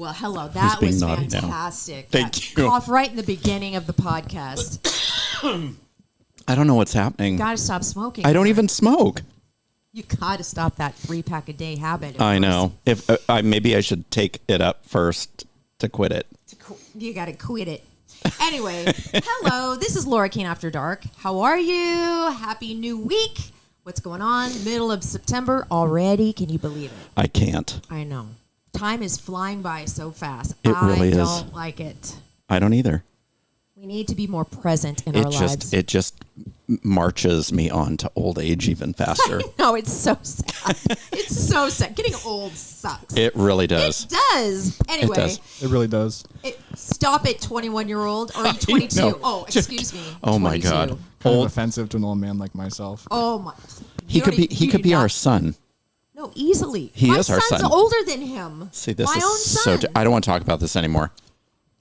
Well, hello. That was fantastic. Thank you. Cough right in the beginning of the podcast. I don't know what's happening. You got to stop smoking. I don't even smoke. You got to stop that 3-pack a day habit. I know. If maybe I should take it up first to quit it. You got to quit it. Anyway, hello. This is Laura Kane After Dark. How are you? Happy new week. What's going on? Middle of September already. Can you believe it? I can't. I know. Time is flying by so fast. It really is. I don't like it. I don't either. We need to be more present in our lives. It just marches me on to old age even faster. No, it's so sad. It's so sad. Getting old sucks. It really does. It does. Anyway. It does. It really does. Stop it, 21-year-old. Or are you 22? No. Oh, excuse me. Oh, 22. my God. Kind of offensive to an old man like myself. Oh, my. He could be our son. No, easily. He is our son. My son's older than him. See, this my is own so... son. I don't want to talk about this anymore.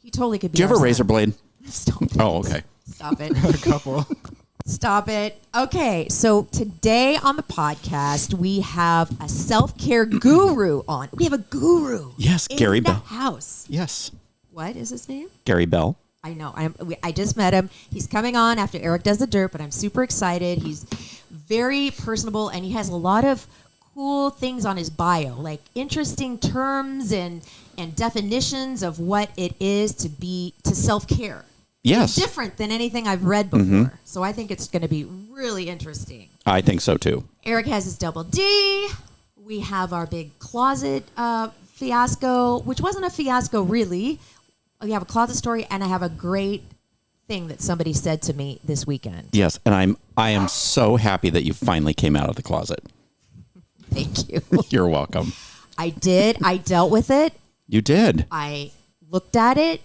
He totally could be. Do you have our a razor son. blade? Stop it. Oh, okay. Stop it. A couple. Stop it. Okay, so today on the podcast, we have a self-care guru on. We have a guru. Yes, Gary Bell. In the house. Yes. What is his name? Gary Bell. I know. I just met him. He's coming on after Erik does the dirt, but I'm super excited. He's very personable, and he has a lot of cool things on his bio, like interesting terms and definitions of what it is to self-care. Yes. It's different than anything I've read before. Mm-hmm. So I think it's going to be really interesting. I think so, too. Erik has his double D. We have our big closet fiasco, which wasn't a fiasco, really. We have a closet story, and I have a great thing that somebody said to me this weekend. Yes, and I am so happy that you finally came out of the closet. Thank you. You're welcome. I did. I dealt with it. You did. I looked at it.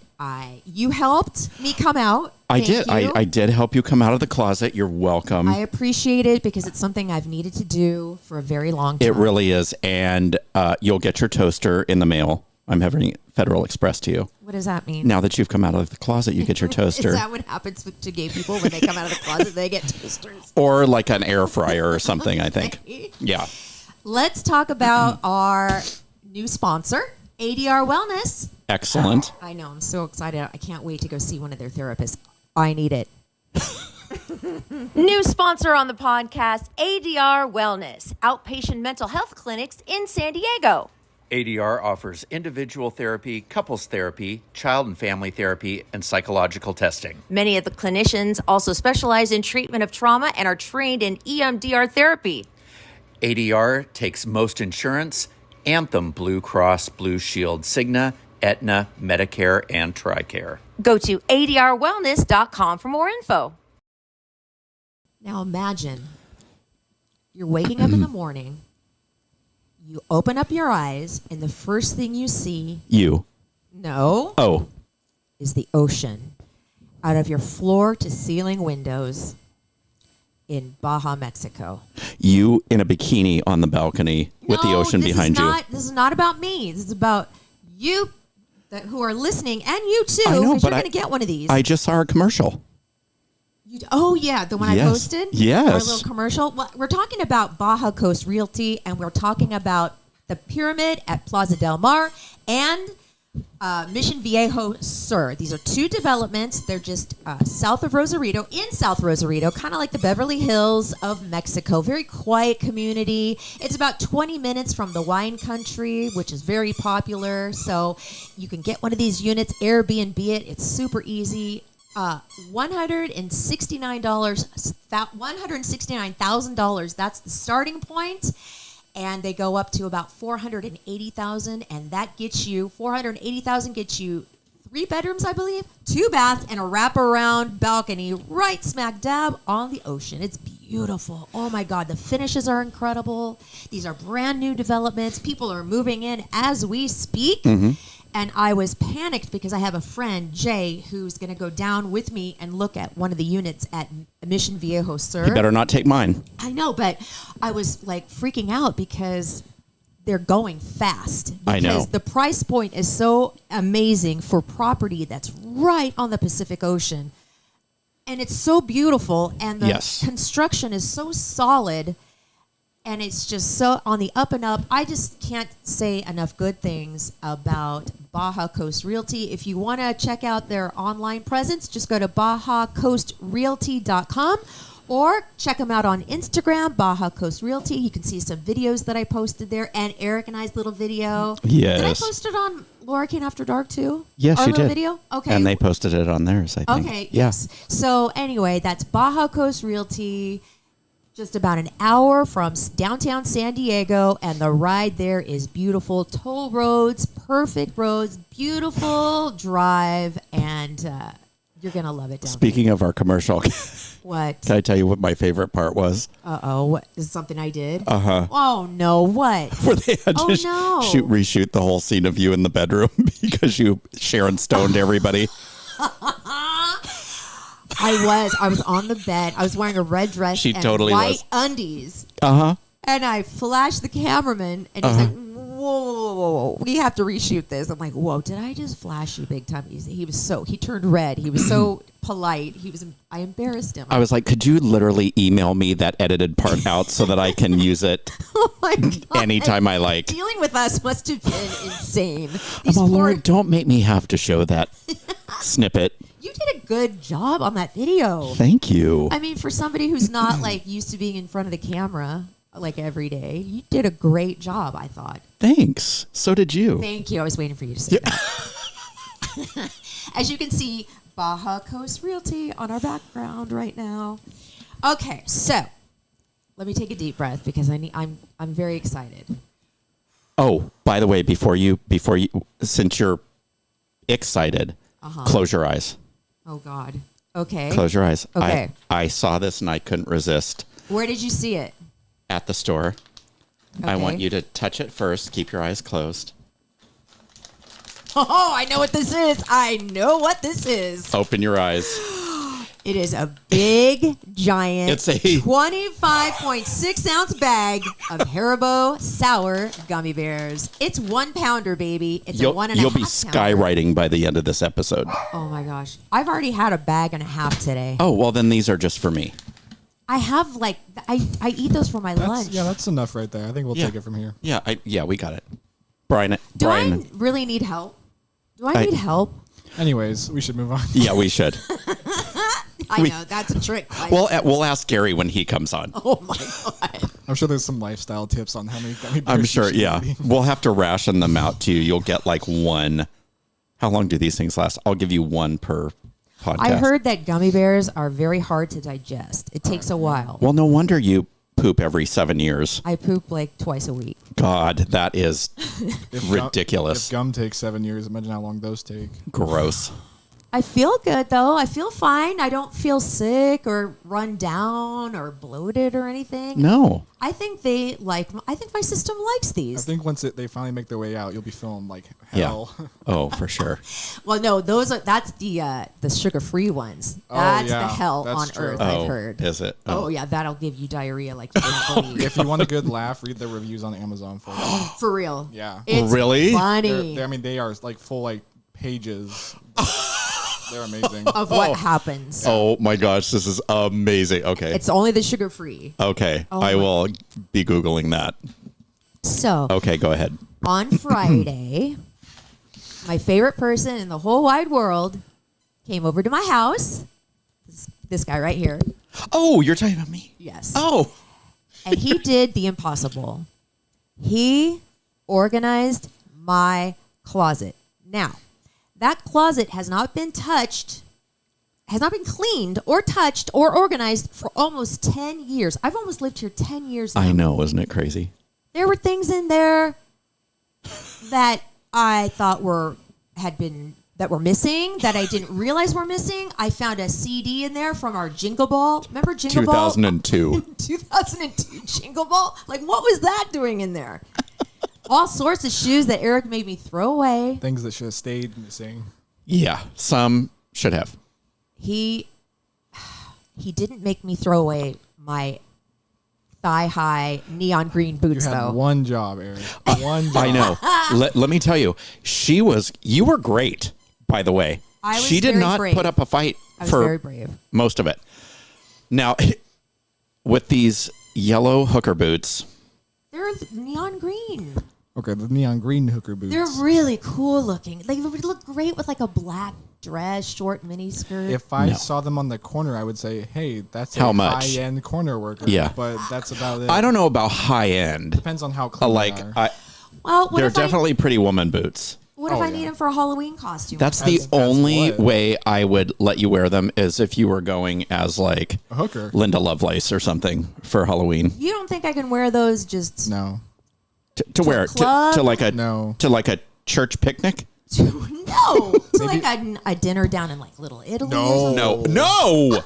You helped me come out. I did. I did help you come out of the closet. You're welcome. I appreciate it because it's something I've needed to do for a very long time. It really is. And you'll get your toaster in the mail. I'm having Federal Express to you. What does that mean? Now that you've come out of the closet, you get your toaster. Is that what happens to gay people when they come out of the closet? They get toasters. Or like an air fryer or something, I think. Yeah. Let's talk about our new sponsor, ADR Wellness. Excellent. I know. I'm so excited. I can't wait to go see one of their therapists. I need it. New sponsor on the podcast, ADR Wellness, outpatient mental health clinics in San Diego. ADR offers individual therapy, couples therapy, child and family therapy, and psychological testing. Many of the clinicians also specialize in treatment of trauma and are trained in EMDR therapy. ADR takes most insurance, Anthem, Blue Cross, Blue Shield, Cigna, Aetna, Medicare, and TRICARE. Go to adrwellness.com for more info. Now imagine you're waking up in the morning, you open up your eyes, and the first thing you see... You. No. Oh. Is the ocean out of your floor-to-ceiling windows in Baja, Mexico. You in a bikini on the balcony with the ocean behind you. This is not about me. This is about you who are listening, and you too, I know, because but you're going to get one of these. I just saw a commercial. Oh, yeah, the one I posted? Yes. Our little commercial. Well, we're talking about Baja Coast Realty, and we're talking about the Pyramid at Plaza del Mar and Mission Viejo Sur. These are two developments. They're just south of Rosarito, in South Rosarito, kind of like the Beverly Hills of Mexico. Very quiet community. It's about 20 minutes from the wine country, which is very popular. So you can get one of these units, Airbnb it. It's super easy. $169,000. That's the starting point, and they go up to about $480,000, and that gets you $480,000 gets you 3 bedrooms, I believe, 2 baths, and a wraparound balcony right smack dab on the ocean. It's beautiful. Oh my God, the finishes are incredible. These are brand new developments. People are moving in as we speak. Mm-hmm. And I was panicked because I have a friend, Jay, who's going to go down with me and look at one of the units at Mission Viejo Sur. You better not take mine. I know, but I was like freaking out because they're going fast. I know. Because the price point is so amazing for property that's right on the Pacific Ocean. And it's so beautiful, and the construction is so solid. and it's just so on the up and up. I just can't say enough good things about Baja Coast Realty. If you want to check out their online presence, just go to bajacoastrealty.com or check them out on Instagram, Baja Coast Realty. You can see some videos that I posted there, and Eric and I's little video. Yes. Did I post it on Laura Kane After Dark too? Yes, Our you little did. video? Okay. And they posted it on theirs, I think. Okay, Yeah. yes. So anyway, that's Baja Coast Realty, just about an hour from downtown San Diego, and the ride there is beautiful. Toll roads, perfect roads, beautiful drive, and you're going to love it down Speaking of our commercial, there. What? can I tell you what my favorite part was? Uh-oh. What? Is it something I did? Uh-huh. Oh, no. What? Where they had to Oh, no. reshoot the whole scene of you in the bedroom because Sharon stoned everybody. I was on the bed. I was wearing a red dress She and totally white was. undies. Uh-huh. And I flashed the cameraman, and he's like, whoa, we have to reshoot this. I'm like, whoa, did I just flash you big time? He turned red. He was so polite. I embarrassed him. I was like, could you literally email me that edited part out so that I can use it Oh my God. anytime I like? Dealing with us must have been insane. I'm These all, poor- Lord, don't make me have to show that snippet. You did a good job on that video. Thank you. I mean, for somebody who's not like used to being in front of the camera like every day, you did a great job, I thought. Thanks. So did you. Thank you. I was waiting for you to say that. As you can see, Baja Coast Realty on our background right now. Okay, so let me take a deep breath because I'm very excited. Oh, by the way, before you, since you're excited, close your eyes. Oh God. Okay. Close your eyes. Okay. I saw this and I couldn't resist Where did you see it? at the store. I Okay. want you to touch it first. Keep your eyes closed. Oh, I know what this is. I know what this is. Open your eyes. It is a big, giant, It's a- 25.6 ounce bag of Haribo sour gummy bears. It's 1 pounder, baby. It's a You'll 1.5 be pounder. skywriting by the end of this episode. Oh my gosh. I've already had a bag and a half today. Oh, well, then these are just for me. I have I eat those for my lunch. That's enough right there. I think we'll Yeah. take it from here. Yeah, we got it. Brian. Do I really need help? Do I need help? Anyways, we should move on. Yeah, we should. I know, that's a trick. We'll ask Gary when he comes on. Oh my God. I'm sure there's some lifestyle tips on how many gummy bears I'm you sure, should yeah. be eating. We'll have to ration them out to you. You'll get like one. How long do these things last? I'll give you one per podcast. I heard that gummy bears are very hard to digest. It takes a while. Well, no wonder you poop every 7 years. I poop like twice a week. God, that is ridiculous. If gum takes 7 years, imagine how long those take. Gross. I feel good though. I feel fine. I don't feel sick or run down or bloated or anything. No. I think my system likes I these. think once they finally make their way out, you'll be feeling like Yeah. hell. Oh, for sure. Well, no, that's the sugar-free ones. Oh, That's yeah, the hell that's on true. earth, Oh, I've heard. is it? Oh yeah, that'll give you diarrhea like you don't believe. If you want a good laugh, read the reviews on Amazon for it. For real. Yeah. It's Really? funny They are like full like pages. They're amazing. of what happens. Oh my gosh, this is amazing. Okay. It's only the sugar-free. Okay. Oh I my- will be Googling that. So Okay, go ahead. on Friday, my favorite person in the whole wide world came over to my house. This guy right here. Oh, you're talking about me. Yes. Oh. And he did the impossible. He organized my closet. Now, that closet has not been touched, has not been cleaned or touched or organized for almost 10 years. I've almost lived here 10 years now. I know, isn't it crazy? There were things in there that I thought were missing, that I didn't realize were missing. I found a CD in there from our Jingle Ball. Remember Jingle Ball? 2002. 2002 Jingle Ball? Like, what was that doing in there? All sorts of shoes that Eric made me throw away. Things that should have stayed missing. Yeah, some should have. He didn't make me throw away my thigh-high neon green You boots, had though. one job, Eric. One job. I know. Let me tell you, you were great, by the way. I was she did very not brave. put up a fight I was for very brave. most of it. Now, with these yellow hooker boots, They're neon green. Okay, the neon green hooker boots. They're really cool looking. They would look great with like a black dress, short mini skirt. If I saw them on the corner, I would say, "Hey, that's How a much? high-end corner worker." Yeah. But that's about it. I don't know about high end. Depends on how clean Like, they are. Well, what they're if definitely pretty woman boots. What if Oh, I yeah. need them for a Halloween costume? That's the That's only what? way I would let you wear them is if you were going as like A hooker. Linda Lovelace or something for Halloween. You don't think I can wear those just No. To wear club? to like a No. to like a church picnic? no to like a dinner down in like Little Italy? or something? No.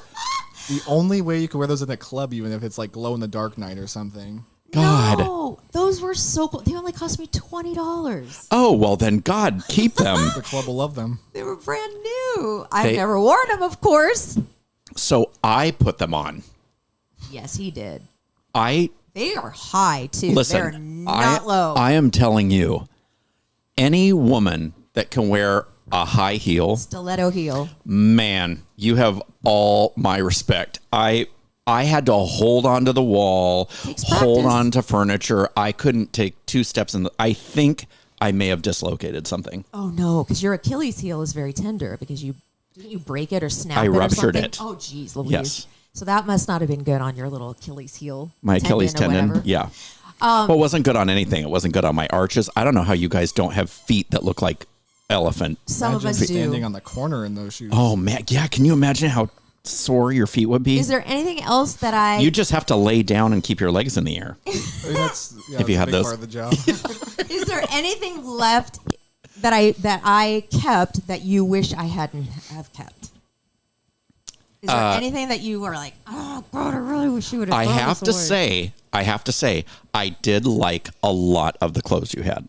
The only way you could wear those in a club, even if it's like glow in the dark night or something. God. No, those were so cool. They only cost me $20. Oh, well then God, keep them. The club will love them. They were brand new. I've They- never worn them, of course. So I put them on. Yes, he did. They are high too. listen. They're not low. I am telling you, any woman that can wear a high heel, Stiletto heel. man, you have all my respect. I had to hold onto the wall, Takes hold practice. on to furniture. I couldn't take 2 steps in. I think I may have dislocated something. Oh no, because your Achilles heel is very tender because didn't you break it or snap I it or ruptured something? it. Oh geez, Louise. Yes. So that must not have been good on your little Achilles heel. My Achilles or tendon. whatever. Yeah. Well, it wasn't good on anything. It wasn't good on my arches. I don't know how you guys don't have feet that look like elephant. Some Imagine of us standing do. on the corner in those shoes. Oh man, yeah. Can you imagine how sore your feet would be? Is there anything else that I? You just have to lay down and keep your legs in the air. I mean, that's, If you that's had a big those. part of the job. Is there anything left that I kept that you wish I hadn't have kept? Is there anything that you were like, oh God, I really wish you would have? I have to say, I did like a lot of the clothes you had.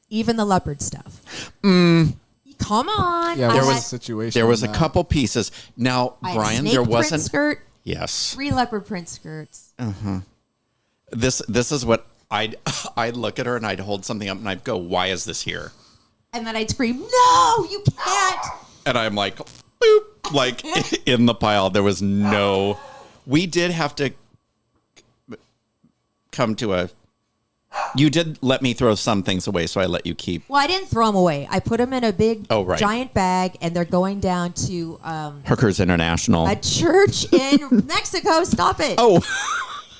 even the leopard stuff. Come on, Yeah, I there had- was a situation. There was a that- couple pieces. Now, I had a Brian, snake there print wasn't. skirt, Yes, 3 leopard print skirts. this is what I'd look at her and I'd hold something up and I'd go, "Why is this here?" And then I'd scream, no, you can't. And I'm like, boop, like in the pile. There was no. We did have to come to a. You did let me throw some things away, so I let you keep. Well, I didn't throw them away. I put them in a big, Oh, right. giant bag, and they're going down to Hookers International. a church in Mexico. Stop it. Oh,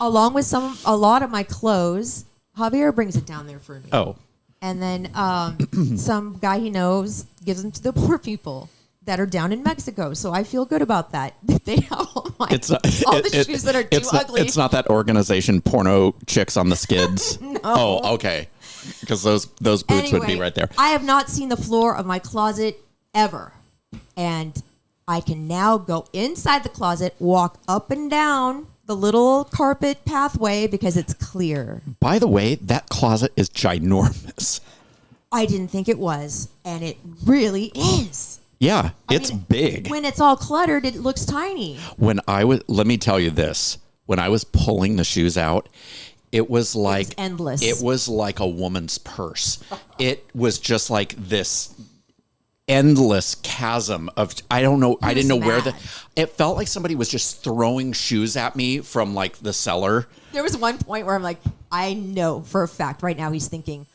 Along with a lot of my clothes. Javier brings it down there for me. oh, And then some guy he knows gives them to the poor people that are down in Mexico. So I feel good about that. They have all my it's not, all the shoes that are too it's not- ugly. It's not that organization, Porno Chicks on the Skids. No. Oh, okay. Because those boots would be Anyway, right there. I have not seen the floor of my closet ever. And I can now go inside the closet, walk up and down the little carpet pathway because it's clear. By the way, that closet is ginormous. I didn't think it was, and it really is. Yeah, I it's mean, big. When it's all cluttered, it looks tiny. Let me tell you this. When I was pulling the shoes out, it was like endless. It was like a woman's purse. It was just like this endless chasm of I don't know. I didn't know where mad. it felt like somebody was just throwing shoes at me from like the cellar. There was one point where I'm like, I know for a fact right now he's thinking,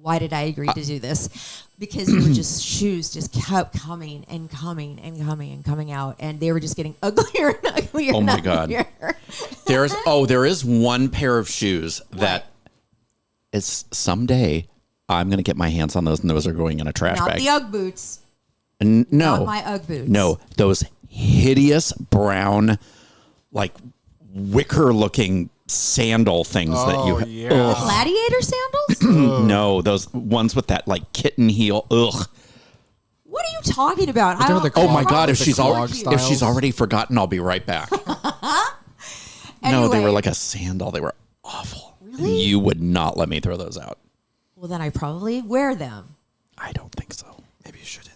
why did I agree to do this? Because there were just shoes just kept coming and coming and coming and coming out, and they were just getting uglier and uglier. Oh and my God. uglier. There is one pair of shoes that is someday I'm going to get my hands on those, and those are going in a trash Not bag. the UGG boots. No, Not my UGG boots. no, those hideous brown, like wicker-looking sandal things that you. Oh, yeah. Gladiator sandals? No, those ones with that like kitten heel. Ugh. What are you talking about? talking about the Oh my Clog- God! If the she's clog already styles? forgotten, I'll be right back. No, they were like a sandal. They were awful. Really? You would not let me throw those out. Well, then I probably wear them. I don't think so. Maybe you shouldn't.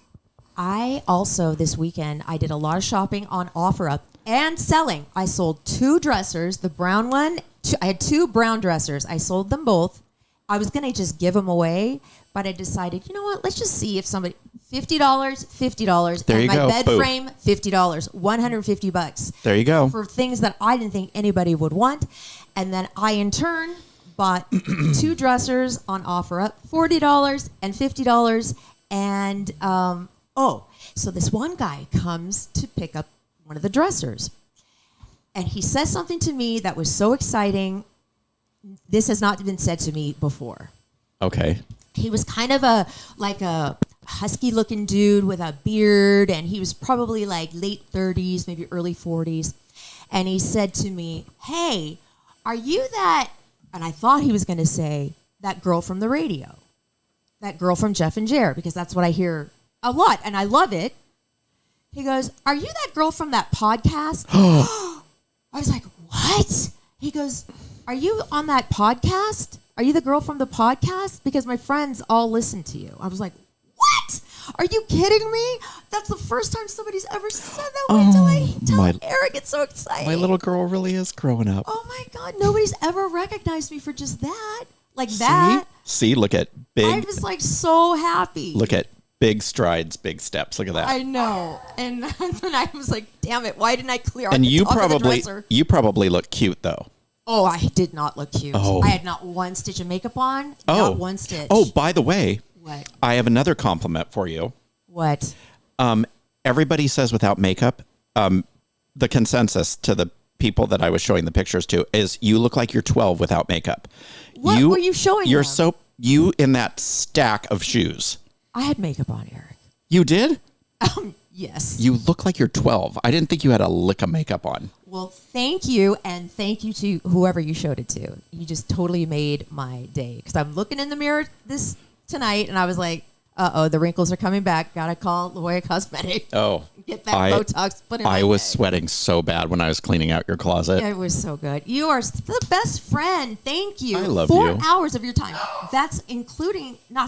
I also, this weekend, I did a lot of shopping on OfferUp and selling. I sold 2 dressers, the brown one. I had 2 brown dressers. I sold them both. I was going to just give them away, but I decided, you know what? Let's just see if somebody, $50, $50. There and you my go. bed Boom. frame, $50, $150 There you go. for things that I didn't think anybody would want. And then I, in turn, bought 2 dressers on OfferUp, $40 and $50. And, so this one guy comes to pick up one of the dressers. And he says something to me that was so exciting. This has not been said to me before. Okay. He was kind of a husky-looking dude with a beard, and he was probably like late 30s, maybe early 40s. And he said to me, "Hey, are you that?" And I thought he was going to say, "That girl from the radio, that girl from Jeff and Jer," because that's what I hear a lot, and I love it. He goes, "Are you that girl from that podcast?" I was like, "What?" He goes, "Are you on that podcast? Are you the girl from the podcast? Because my friends all listen to you." I was like, "What? Are you kidding me? That's the first time somebody's ever said that. Wait till I tell Eric. It's so exciting. My little girl really is growing up. Oh my God. Nobody's ever recognized me for just that. Like that. See, look at big. I was like so happy. Look at big strides, big steps. Look at that. I know. And then I was like, damn it. Why didn't I clear out And the top of the dresser? you probably look cute though. Oh, I did not look cute. Oh. I had not one stitch of makeup on. Not one stitch. Oh, by the way, What? I have another compliment for you. What? Everybody says without makeup, the consensus to the people that I was showing the pictures to is you look like you're 12 without makeup. What were you showing You're them? you in that stack of shoes. I had makeup on, Eric. You did? Yes. You look like you're 12. I didn't think you had a lick of makeup on. Well, thank you, and thank you to whoever you showed it to. You just totally made my day. Because I'm looking in the mirror tonight, and I was like, the wrinkles are coming back. Gotta call La Jolla Cosmetic. Oh. Get that Botox put in my I was head. sweating so bad when I was cleaning out your closet. It was so good. You are the best friend. Thank you. I love 4 you. hours of your time. That's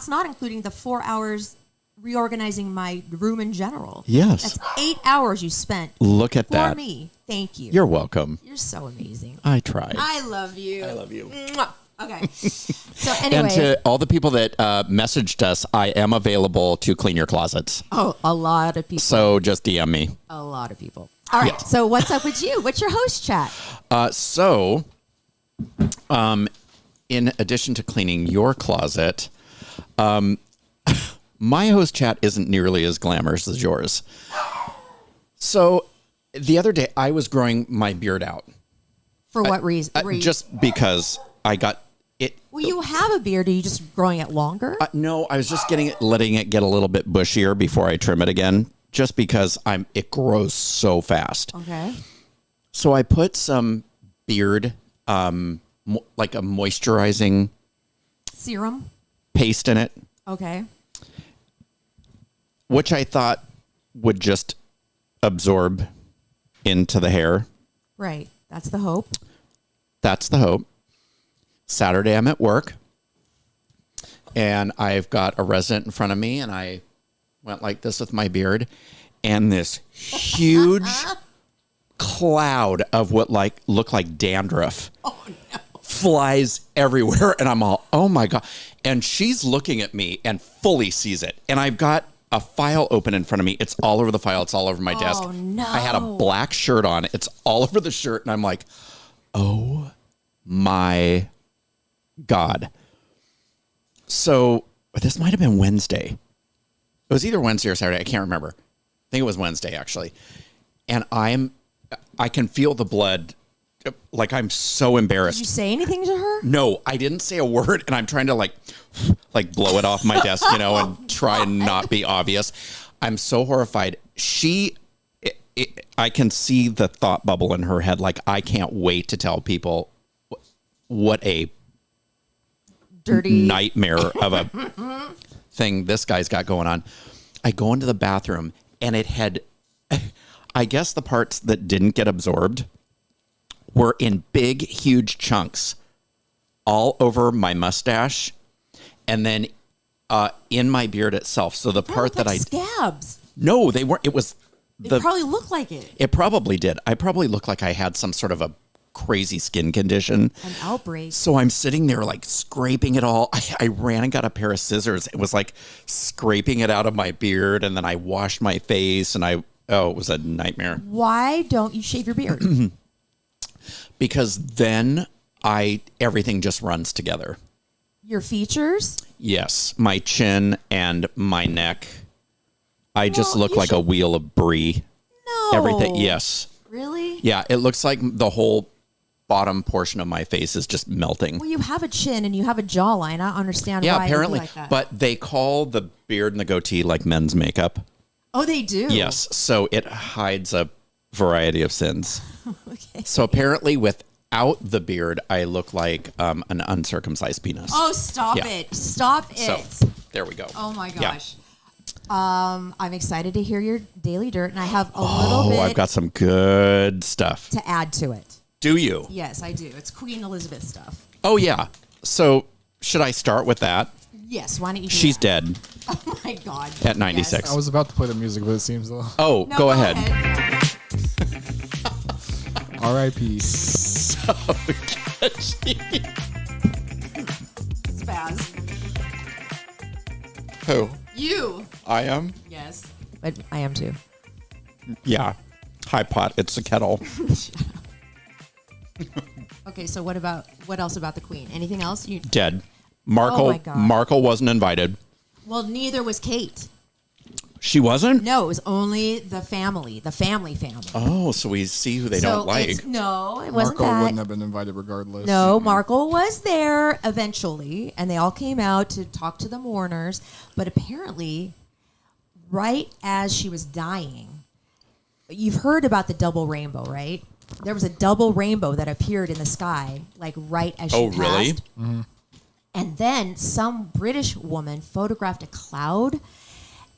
not including the 4 hours reorganizing my room in general. Yes. That's 8 hours you spent. Look at for that. me. Thank you. You're welcome. You're so amazing. I tried. I love you. I love you. Mwah. Okay. So anyway. And to all the people that messaged us, I am available to clean your closets. Oh, a lot of people. So just DM me. A lot of people. All right. Yes. So what's up with you? What's your host chat? In addition to cleaning your closet, my host chat isn't nearly as glamorous as yours. So the other day, I was growing my beard out. For what reason? Just because I got it. Well, you have a beard. Are you just growing it longer? No, I was just letting it get a little bit bushier before I trim it again, just because it grows so fast. Okay. So I put some beard, like a moisturizing Serum. paste in it, Okay. which I thought would just absorb into the hair. Right. That's the hope. That's the hope. Saturday, I'm at work, and I've got a resident in front of me, and I went like this with my beard, and this huge cloud of what looked like dandruff flies everywhere, and I'm all, oh my God. And she's looking at me and fully sees it, and I've got a file open in front of me. It's all over the file. It's all over my desk. Oh, no. I had a black shirt on. It's all over the shirt, and I'm like, oh my God. So this might have been Wednesday. It was either Wednesday or Saturday. I can't remember. I think it was Wednesday, actually. And I can feel the blood. Like, I'm so embarrassed. Did you say anything to her? No, I didn't say a word, and I'm trying to like blow it off my desk, and try and not be obvious. I'm so horrified. I can see the thought bubble in her head. Like, I can't wait to tell people what a Dirty nightmare of a thing this guy's got going on. I go into the bathroom, and it had, I guess the parts that didn't get absorbed were in big, huge chunks all over my mustache and then in my beard itself. So the part that scabs. No, they weren't. It was They probably look like it. It probably did. I probably looked like I had some sort of a crazy skin condition. An outbreak. So I'm sitting there like scraping it all. I ran and got a pair of scissors. It was like scraping it out of my beard, and then I washed my face, and it was a nightmare. Why don't you shave your beard? Because then everything just runs together. Your features? Yes, my chin and my neck. I just look you like a wheel of brie. No. Everything, yes. Really? Yeah, it looks like the whole bottom portion of my face is just melting. Well, you have a chin and you have a jawline. I don't understand Yeah, why apparently. it would be like that. But they call the beard and the goatee like men's makeup. Oh, they do? Yes, so it hides a variety of sins. Okay. So apparently without the beard, I look like an uncircumcised penis. Oh, stop Yeah. it. Stop it. So there we go. Oh, my Yeah. gosh. I'm excited to hear your daily dirt, and I have a little bit I've got some good stuff. to add to it. Do you? Yes, I do. It's Queen Elizabeth stuff. Oh, yeah. So should I start with that? Yes, why don't you do She's that? dead Oh, my God. at 96. I was about to play the music, but it seems though. Oh, No, go ahead. R.I.P. Spaz. Who? You. I am? Yes. But I am too. Yeah. Hi, pot. It's a kettle. Okay, so what else about the Queen? Anything else? Dead. Oh, my Markle. God. Markle wasn't invited. Well, neither was Kate. She wasn't? No, it was only the family. Oh, so we see who they don't like. No, it wasn't Marco that. wouldn't have been invited regardless. No, Markle was there eventually, and they all came out to talk to the mourners. But apparently, right as she was dying, you've heard about the double rainbow, right? There was a double rainbow that appeared in the sky, like right as she Oh, passed. really? Mm-hmm. And then some British woman photographed a cloud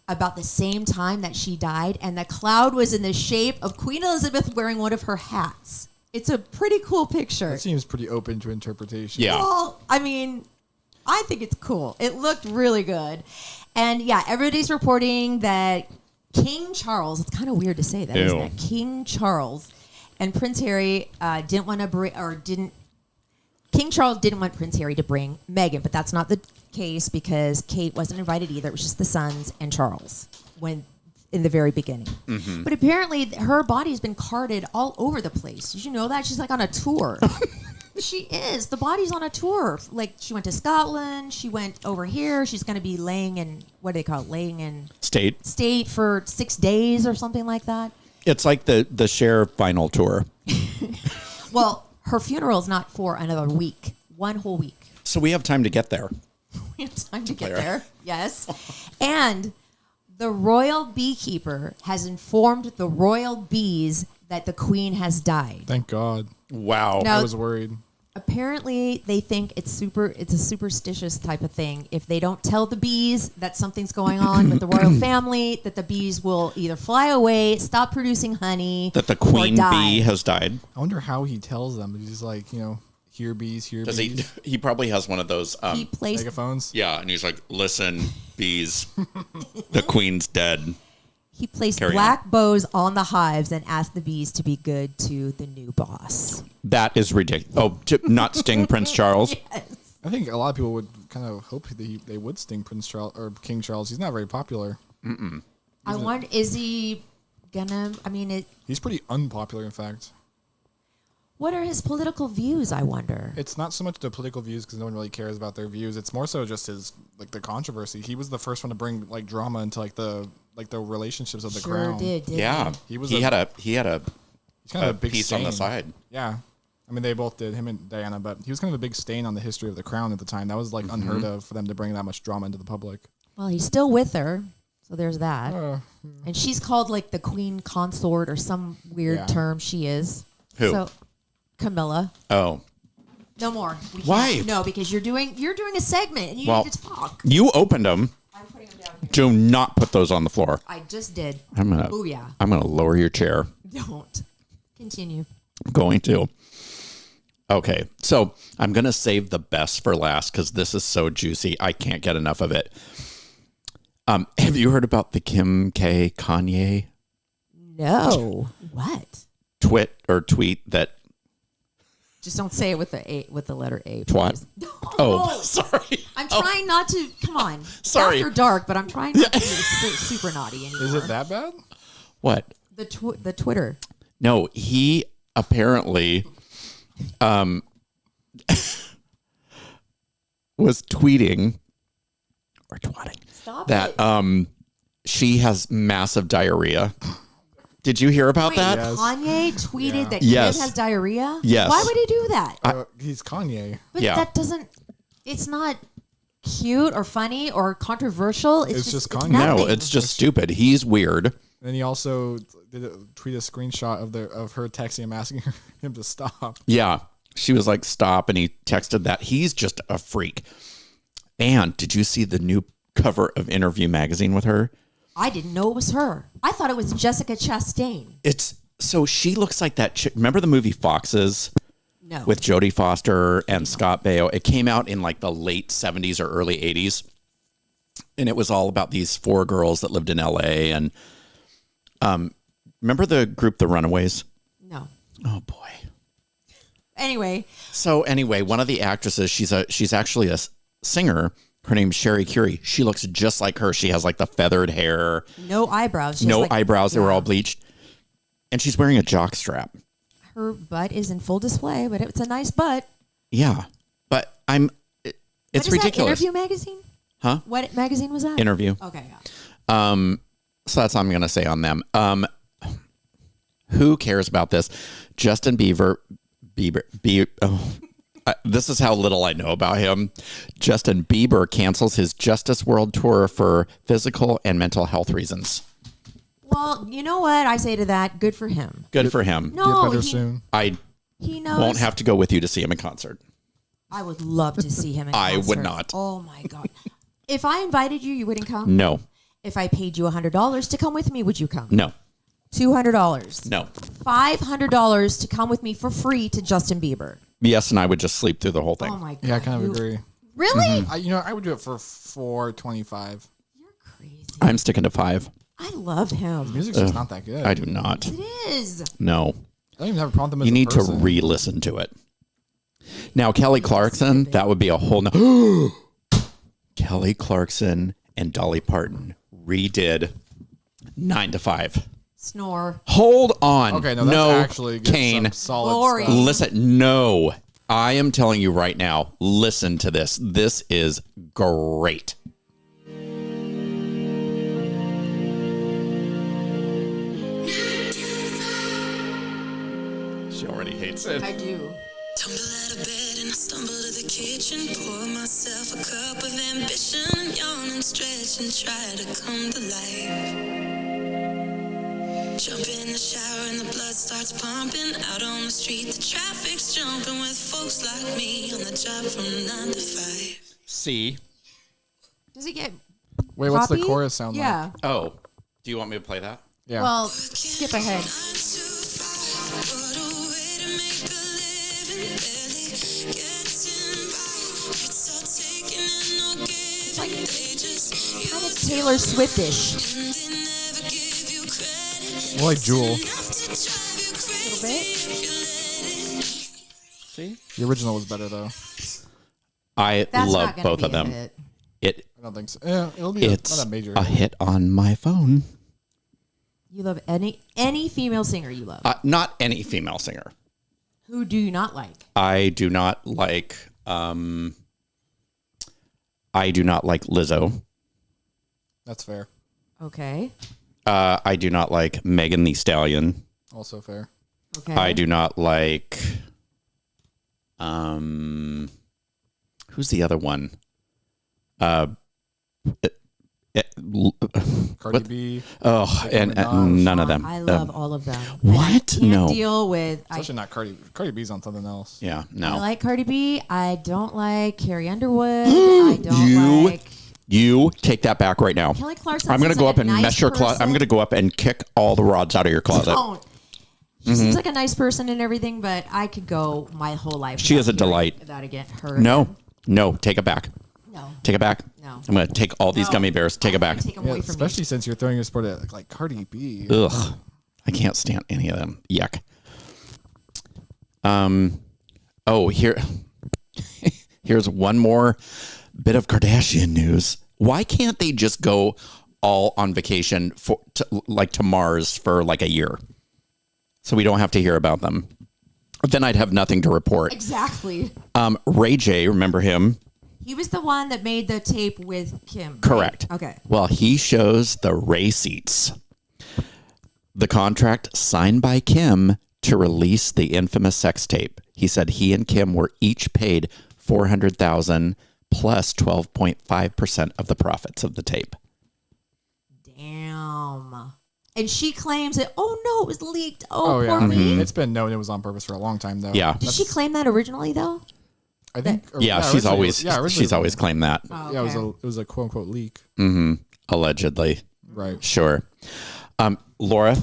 about the same time that she died, and the cloud was in the shape of Queen Elizabeth wearing one of her hats. It's a pretty cool picture. That seems pretty open to interpretation. Yeah. Well, I mean, I think it's cool. It looked really good. And yeah, everybody's reporting that King Charles, it's kind of weird to say that, isn't Ew. it? King Charles and Prince Harry didn't want to bring, King Charles didn't want Prince Harry to bring Meghan, but that's not the case because Kate wasn't invited either. It was just the sons and Charles when in the very beginning. Mm-hmm. But apparently her body's been carted all over the place. Did you know that? She's like on a tour. She is. The body's on a tour. Like she went to Scotland. She went over here. She's going to be laying in, what do they call it? Laying in State. for 6 days or something like that. It's like the Cher final tour. Well, her funeral is not for another week. 1 whole week. So we have time to get there. We have time to get Claire. there. Yes. And the royal beekeeper has informed the royal bees that the queen has died. Thank God. Wow. Now- I was worried. Apparently, they think it's a superstitious type of thing. If they don't tell the bees that something's going on with the royal family, that the bees will either fly away, stop producing honey, That the or queen die. bee has died. I wonder how he tells them. He's like, here bees, here Does bees. he probably has one of those He placed Megaphones. yeah, and he's like, listen, bees, the queen's dead. He placed Carry black bows on the hives and asked the bees to be good to the new boss. That is ridiculous. Oh, to not sting Prince Charles. I think a lot of people would kind of hope that they would sting Prince Charles or King Charles. He's not very popular. I wonder, is he gonna? I mean, He's pretty unpopular, in fact. what are his political views? I wonder. It's not so much the political views because no one really cares about their views. It's more so just his the controversy. He was the first one to bring drama into the relationships of the Sure crown. did. Didn't Yeah, He was he a- had a He's kind of a big piece stain on the side. Yeah. I mean, they both did, him and Diana, but he was kind of a big stain on the history of the crown at the time. That was unheard of for them to bring that much drama into the public. Well, he's still with her, so there's that. Uh, And she's called like the queen consort or some weird Yeah. term she is. Who? So, Camilla. Oh, No more. We can't. Why? No, because you're doing a segment and you Well- need to talk. you opened them. I'm putting them down here. Do not put those on the floor. I just did. I'm gonna. Oh yeah. I'm gonna lower your chair. Don't. Continue. I'm going to. Okay, so I'm gonna save the best for last because this is so juicy. I can't get enough of it. Have you heard about the Kim K Kanye No. What? tweet that Just don't say it with the letter A. twat? Please. Oh, sorry. I'm trying not to. Come on. Sorry. After dark, but I'm trying not to be super naughty anymore. is it that bad? What? The Twitter. No, he apparently was tweeting or twatting Stop that it. she has massive diarrhea. Did you hear about Wait, that? Yes. Kanye tweeted that Yes. Kim has diarrhea? Yes. Why would he do that? He's Kanye. But Yeah. that doesn't, it's not cute or funny or controversial. It's just it's Kanye. No, nothing. it's just stupid. He's weird. And he also tweet a screenshot of her texting him asking him to stop. Yeah. She was like, stop. And he texted that. He's just a freak. And did you see the new cover of Interview magazine with her? I didn't know it was her. I thought it was Jessica Chastain. It's so she looks like that chick. Remember the movie Foxes No. with Jodie Foster and Scott Baio? It came out in like the late 70s or early 80s. And it was all about these 4 girls that lived in LA. And remember the group The Runaways? No. Oh boy. Anyway, So anyway, one of the actresses, she's actually a singer. Her name's Sherry Curie. She looks just like her. She has like the feathered hair, no eyebrows. She has, no like, eyebrows. They were yeah. all bleached. And she's wearing a jock strap. Her butt is in full display, but it's a nice butt. Yeah. But it's What is ridiculous. That Interview magazine? Huh? What magazine was that? Interview. Okay. Yeah. So that's all I'm going to say on them. Who cares about this? Justin Bieber. This is how little I know about him. Justin Bieber cancels his Justice World Tour for physical and mental health reasons. Well, you know what I say to that? Good for him. Good for him. No, Get better he, soon. I he knows. won't have to go with you to see him in concert. I would love to see him in I concert. would not. Oh my god! If I invited you, you wouldn't come. No. If I paid you $100 to come with me, would you come? No. $200. No. $500 to come with me for free to Justin Bieber. Yes, and I would just sleep through the whole thing. Oh my god! Yeah, I kind of you- agree. Really? I would do it for $4.25. You're crazy. I'm sticking to 5. I love him. Music's just not that good. I do not. It is. No. I don't even have a problem with You him as need a to person. re-listen to it. Now, Kelly Clarkson, that would be a whole no. Kelly Clarkson and Dolly Parton redid 9 to 5. Snore. Hold on. Okay, no, that's actually good, Kane. some solid Boring. stuff. Listen, no. I am telling you right now, listen to this. This is great. She already hates it. I do. Tumble out of bed and I stumble to the kitchen. Pour myself a cup of ambition. Yawn and stretch and try to come to life. Jump in the shower and the blood starts pumping. Out on the street, the traffic's jumping with folks like me on the job from 9 to 5. See? Does it get Wait, what's the poppy? chorus sound like? Yeah. Oh, do you want me to play that? Yeah. Well, skip ahead. 9 to 5. What a way to make a living. Barely getting by. It's all taking and no giving. They just Kind of Taylor Swiftish. and they never give you credit. More like Jewel. Enough to drive you crazy bit. if you let it. See? The original was better though. I That's love not gonna both be of them. a hit. It I don't think so. Yeah, it'll be it's not a major. a hit on my phone. You love any female singer you love. Not any female singer. Who do you not like? I do not like Lizzo. That's fair. Okay. I do not like Megan Thee Stallion. Also fair. Okay. I do not like who's the other one? Cardi B. Oh, Nicki and Minaj. none of them. I love all of them. what? I can't No. deal with. Especially not Cardi. Cardi B's on something else. Yeah, I no. like Cardi B. I don't like Carrie Underwood. I don't You- like You take that back right now. Kelly Clarkson. I'm gonna seems go like up a and nice mess your closet. I'm person. gonna go up and kick all the rods out of your closet. Don't. She seems like a nice person and everything, but I could go my whole life. She is without a hearing- delight. Without again her. No, take it back. No. Take it back. No. I'm gonna take all these No. gummy bears. Take it back. Take them Yeah, away from especially me. since you're throwing your sport at like Cardi B. Ugh, I can't stand any of them. Yuck. Oh, here's one more bit of Kardashian news. Why can't they just go all on vacation to Mars for like a year, so we don't have to hear about them? Then I'd have nothing to report. Exactly. Ray J, remember him? He was the one that made the tape with Kim. Correct. Right? Okay. Well, he shows the receipts. The contract signed by Kim to release the infamous sex tape. He said he and Kim were each paid $400,000 plus 12.5% of the profits of the tape. Damn. And she claims that, oh no, it was leaked. Oh, Oh, poor yeah. me. It's been known it was on purpose for a long time, though. Yeah. Did she claim that originally though? I think. Yeah, she's originally- always originally she's it always was- claimed that. Oh, Yeah, okay. it was a quote unquote leak. Allegedly. Right. Sure. Laura,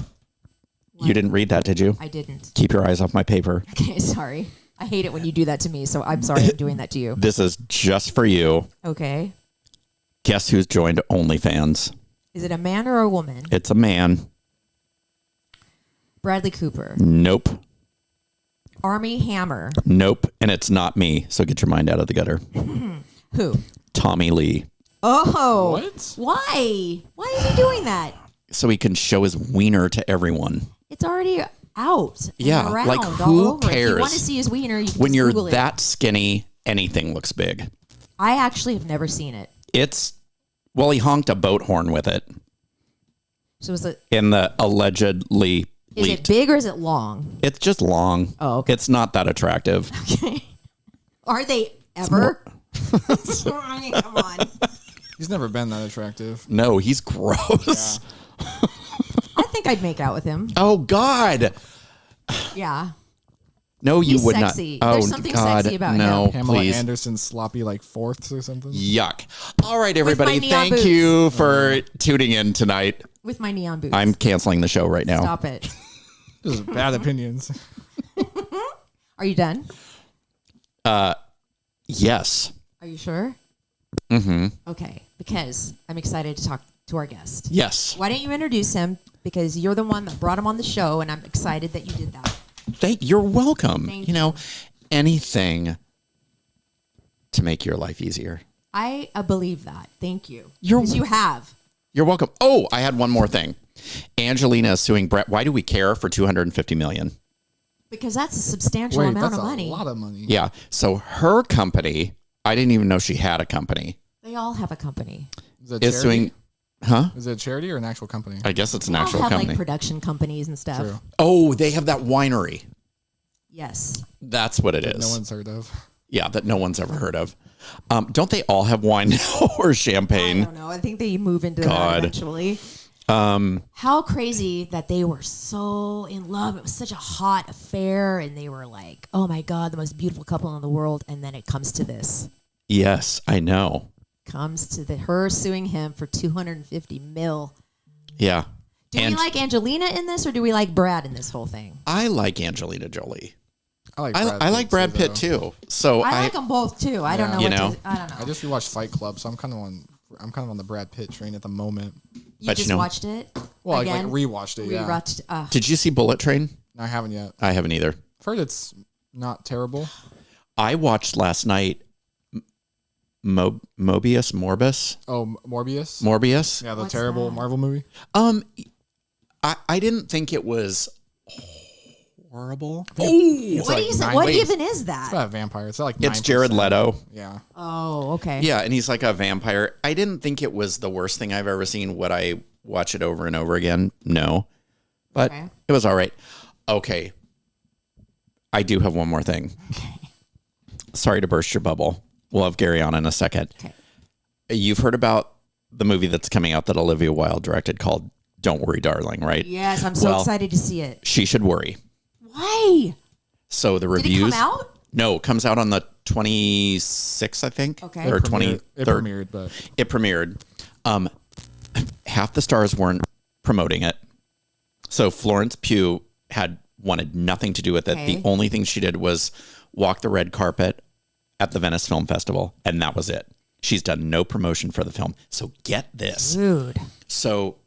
you didn't read that, did you? I didn't. Keep your eyes off my paper. Okay, sorry. I hate it when you do that to me, so I'm sorry I'm doing that to you. This is just for you. Okay. Guess who's joined OnlyFans? Is it a man or a woman? It's a man. Bradley Cooper. Nope. Army Hammer. Nope. And it's not me. So get your mind out of the gutter. Who? Tommy Lee. Oh. What? Why? Why is he doing that? So he can show his wiener to everyone. It's already out. and Yeah, around like, all who over. If you cares? want to see his wiener, you can When just you're Google it. that skinny, anything looks big. I actually have never seen it. It's, well, he honked a boat horn with it So is it in the allegedly is it leaked. big or is it long? It's just long. Oh, okay. It's not that attractive. Okay. Are they ever? I mean, come on. He's never been that attractive. No, he's gross. I think I'd make out with him. Oh, God. Yeah. No, you He's would sexy. not. Oh, There's something God. sexy about no, him. Pamela please. Anderson's sloppy like fourths or something. Yuck. All right, everybody. neon Thank boots. you for tuning in tonight. With my neon boots. I'm canceling the show right now. Stop it. Just bad opinions. Are you done? Yes. Are you sure? Mm-hmm. Okay, because I'm excited to talk to our guest. Yes. Why don't you introduce him? Because you're the one that brought him on the show, and I'm excited that you did that. You're welcome. Thank you know, anything to make your life easier. I believe that. Thank you. You're- 'Cause you have. You're welcome. Oh, I had one more thing. Angelina is suing Brett. Why do we care for $250 million? Because that's a substantial Wait, amount that's of money. a lot of money. Yeah. So her company, I didn't even know she had a company, They all have a company. Is it is charity? suing. Huh? Is it a charity or an actual company? I guess it's an They all actual have company. like production companies and stuff. True. Oh, they have that winery. Yes. That's what it is. No one's heard of. Yeah, that no one's ever heard of. Don't they all have wine now or I champagne? don't know. I think they move into God. that eventually. How crazy that they were so in love. It was such a hot affair, and they were like, "Oh my God, the most beautiful couple in the world." And then it comes to this. Yes, I know. Comes to her suing him for $250 million. Yeah. Do we like Angelina in this, or do we like Brad in this whole thing? I like Angelina Jolie. I I like Brad Pitt too. So I like them both too. I don't know. You what know. to, I don't know. I just rewatched Fight Club, so I'm kind of on the Brad Pitt train at the moment. You but just you know- watched it. Well, I again? rewatched it. Yeah, Rewatched. Did you see Bullet Train? I haven't yet. I haven't either. I've heard it's not terrible. I watched last night Morbius. Oh, Morbius. Morbius. Yeah, the What's terrible that? Marvel movie. I didn't think it was horrible. It's What like is it? nine- What wait, even is that? It's about a vampire. It's like It's 9%. Jared Leto. Yeah. Oh, okay. Yeah, and he's like a vampire. I didn't think it was the worst thing I've ever seen. Would I watch it over and over again? No. But Okay. it was all right. Okay. I do have one more thing. Sorry to burst your bubble. We'll have Gary on in a second. Okay. You've heard about the movie that's coming out that Olivia Wilde directed called Don't Worry, Darling, right? Yes, I'm so Well, excited to see it. She should worry. Why? So the Did it reviews. come out? No, it comes out on the 26th, I think. Okay. Or It premiered, 23rd. but It premiered. Half the stars weren't promoting it. So Florence Pugh wanted nothing to do with it. Okay. The only thing she did was walk the red carpet at the Venice Film Festival, and that was it. She's done no promotion for the film. So get this. Dude. So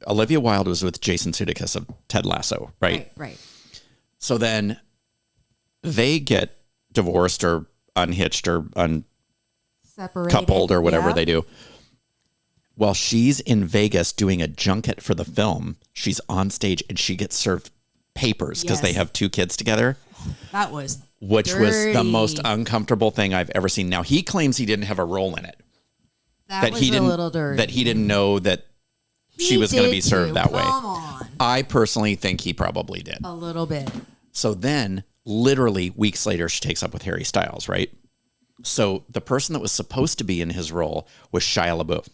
Olivia Wilde was with Jason Sudeikis of Ted Lasso, right? Right. So then they get divorced or unhitched or Separated. uncoupled or whatever Yeah. they do. While she's in Vegas doing a junket for the film, she's on stage and she gets served papers because they Yes. have 2 kids together, That was which was the dirty. most uncomfortable thing I've ever seen. Now, he claims he didn't have a role in it. That was he a didn't little dirty. that he didn't know that she He was going to did be served too. that way. Come on. I personally think he probably did. A little bit. So then, literally weeks later, she takes up with Harry Styles, right? So the person that was supposed to be in his role was Shia LaBeouf.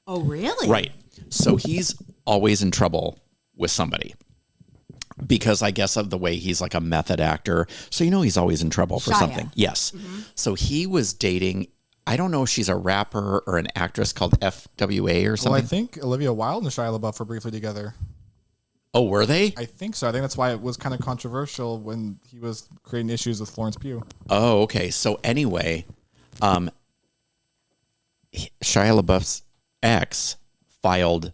Oh, really? Right. So he's always in trouble with somebody because I guess of the way he's like a method actor. So he's always in trouble for Shia. something. Yes. So he was dating, I don't know if she's a rapper or an actress called FWA or Well, something. I think Olivia Wilde and Shia LaBeouf were briefly together. Oh, were they? I think so. I think that's why it was kind of controversial when he was creating issues with Florence Pugh. Oh, okay. So anyway, Shia LaBeouf's ex filed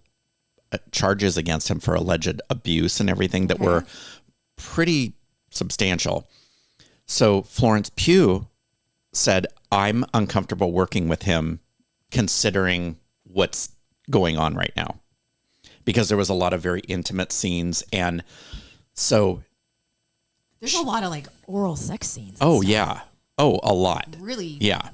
charges against him for alleged abuse and everything that were pretty substantial. So Florence Pugh said, I'm uncomfortable working with him considering what's going on right now, because there was a lot of very intimate scenes. And so, There's a lot of like oral sex scenes. and oh stuff. yeah. Oh, a lot. Really Yeah.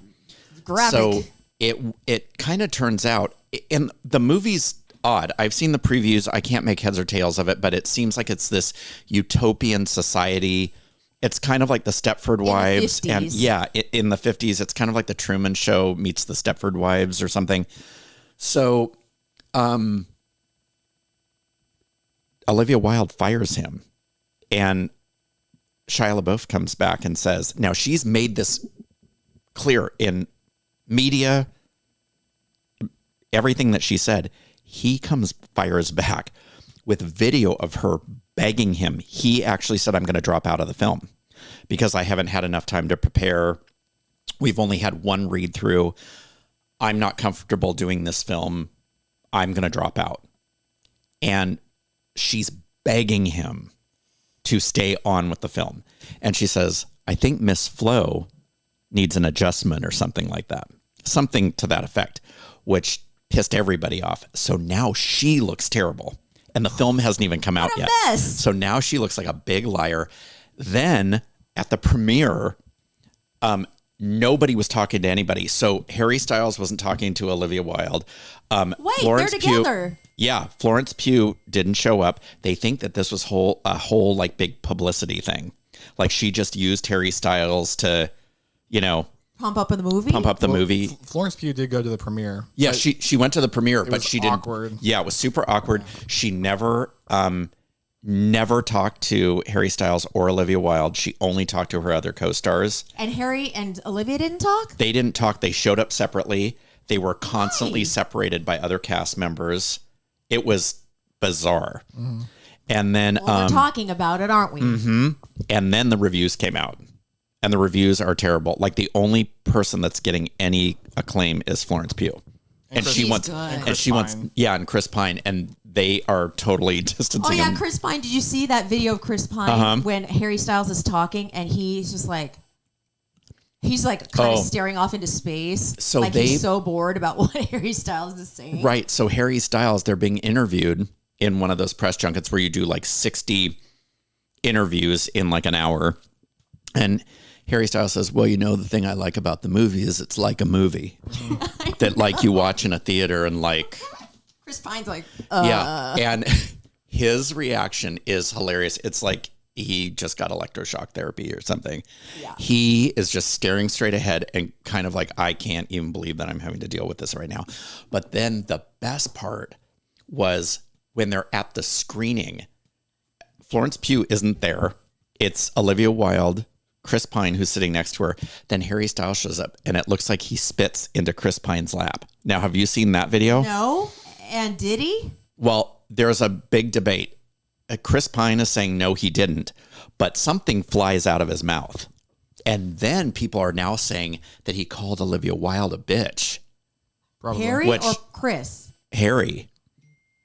graphic. So it kind of turns out, and the movie's odd. I've seen the previews. I can't make heads or tails of it, but it seems like it's this utopian society. It's kind of like the Stepford Wives, and 50s. in the 50s, it's kind of like the Truman Show meets the Stepford Wives or something. So, Olivia Wilde fires him, and Shia LaBeouf comes back and says, now she's made this clear in media, everything that she said. He fires back with video of her begging him. He actually said, I'm going to drop out of the film because I haven't had enough time to prepare. We've only had one read through. I'm not comfortable doing this film. I'm going to drop out. And she's begging him to stay on with the film. And she says, I think Miss Flo needs an adjustment or something like that. Something to that effect, which pissed everybody off. So now she looks terrible. And the film hasn't even come out yet. mess. So now she looks like a big liar. Then at the premiere, nobody was talking to anybody. So Harry Styles wasn't talking to Olivia Wilde. Wait, Florence they're Pugh- together. Yeah, Florence Pugh didn't show up. They think that this was a whole like big publicity thing. Like she just used Harry Styles to, Pump up in the movie. pump up the movie. Florence Pugh did go to the premiere. Yeah, but she went to the premiere, but was she didn't. awkward. Yeah, it was super awkward. She never talked to Harry Styles or Olivia Wilde. She only talked to her other co-stars. And Harry and Olivia didn't talk. They didn't talk. They showed up separately. They were constantly separated by other cast members. It was bizarre. And then Well, we're talking about it, aren't we? and then the reviews came out. And the reviews are terrible. Like the only person that's getting any acclaim is Florence Pugh. And she She's wants good. and she wants Pine. and Chris Pine, and they are totally distancing Oh yeah, him. Chris Pine. Did you see that video of Chris Pine when Harry Styles is talking and he's just like, kind of staring off into space. So like they- he's so bored about what Harry Styles is saying. Right. So Harry Styles, they're being interviewed in one of those press junkets where you do like 60 interviews in like an hour. And Harry Styles says, well, the thing I like about the movie is it's like a movie that like you watch in a theater and like, Chris Pine's like, yeah. And his reaction is hilarious. It's like he just got electroshock therapy or something. Yeah. He is just staring straight ahead and kind of like, I can't even believe that I'm having to deal with this right now. But then the best part was when they're at the screening, Florence Pugh isn't there. It's Olivia Wilde, Chris Pine, who's sitting next to her. Then Harry Styles shows up and it looks like he spits into Chris Pine's lap. Now, have you seen that video? no. And did he? Well, there's a big debate. Chris Pine is saying no, he didn't, but something flies out of his mouth. And then people are now saying that he called Olivia Wilde a bitch. Probably. Harry Which- or Chris? Harry.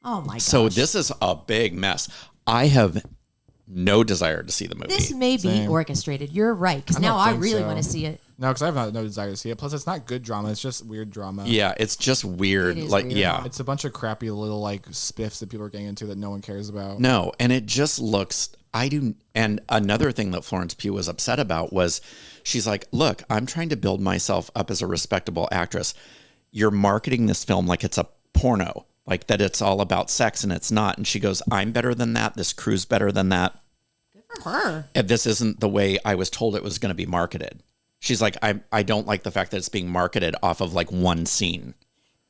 Oh my gosh. So this is a big mess. I have no desire to see the movie. This may be Same. orchestrated. You're right. Because I now don't I think really so. want to see it. No, because I have no desire to see it. Plus, it's not good drama. It's just weird drama. Yeah, it's just weird. It is Like, weird. yeah. It's a bunch of crappy little like spiffs that people are getting into that no one cares about. No, and it just looks I do. And another thing that Florence Pugh was upset about was she's like, look, I'm trying to build myself up as a respectable actress. You're marketing this film like it's a porno, like that it's all about sex, and it's not. And she goes, I'm better than that. This crew's better than that. Good for her. And this isn't the way I was told it was going to be marketed. She's like, I don't like the fact that it's being marketed off of like one scene.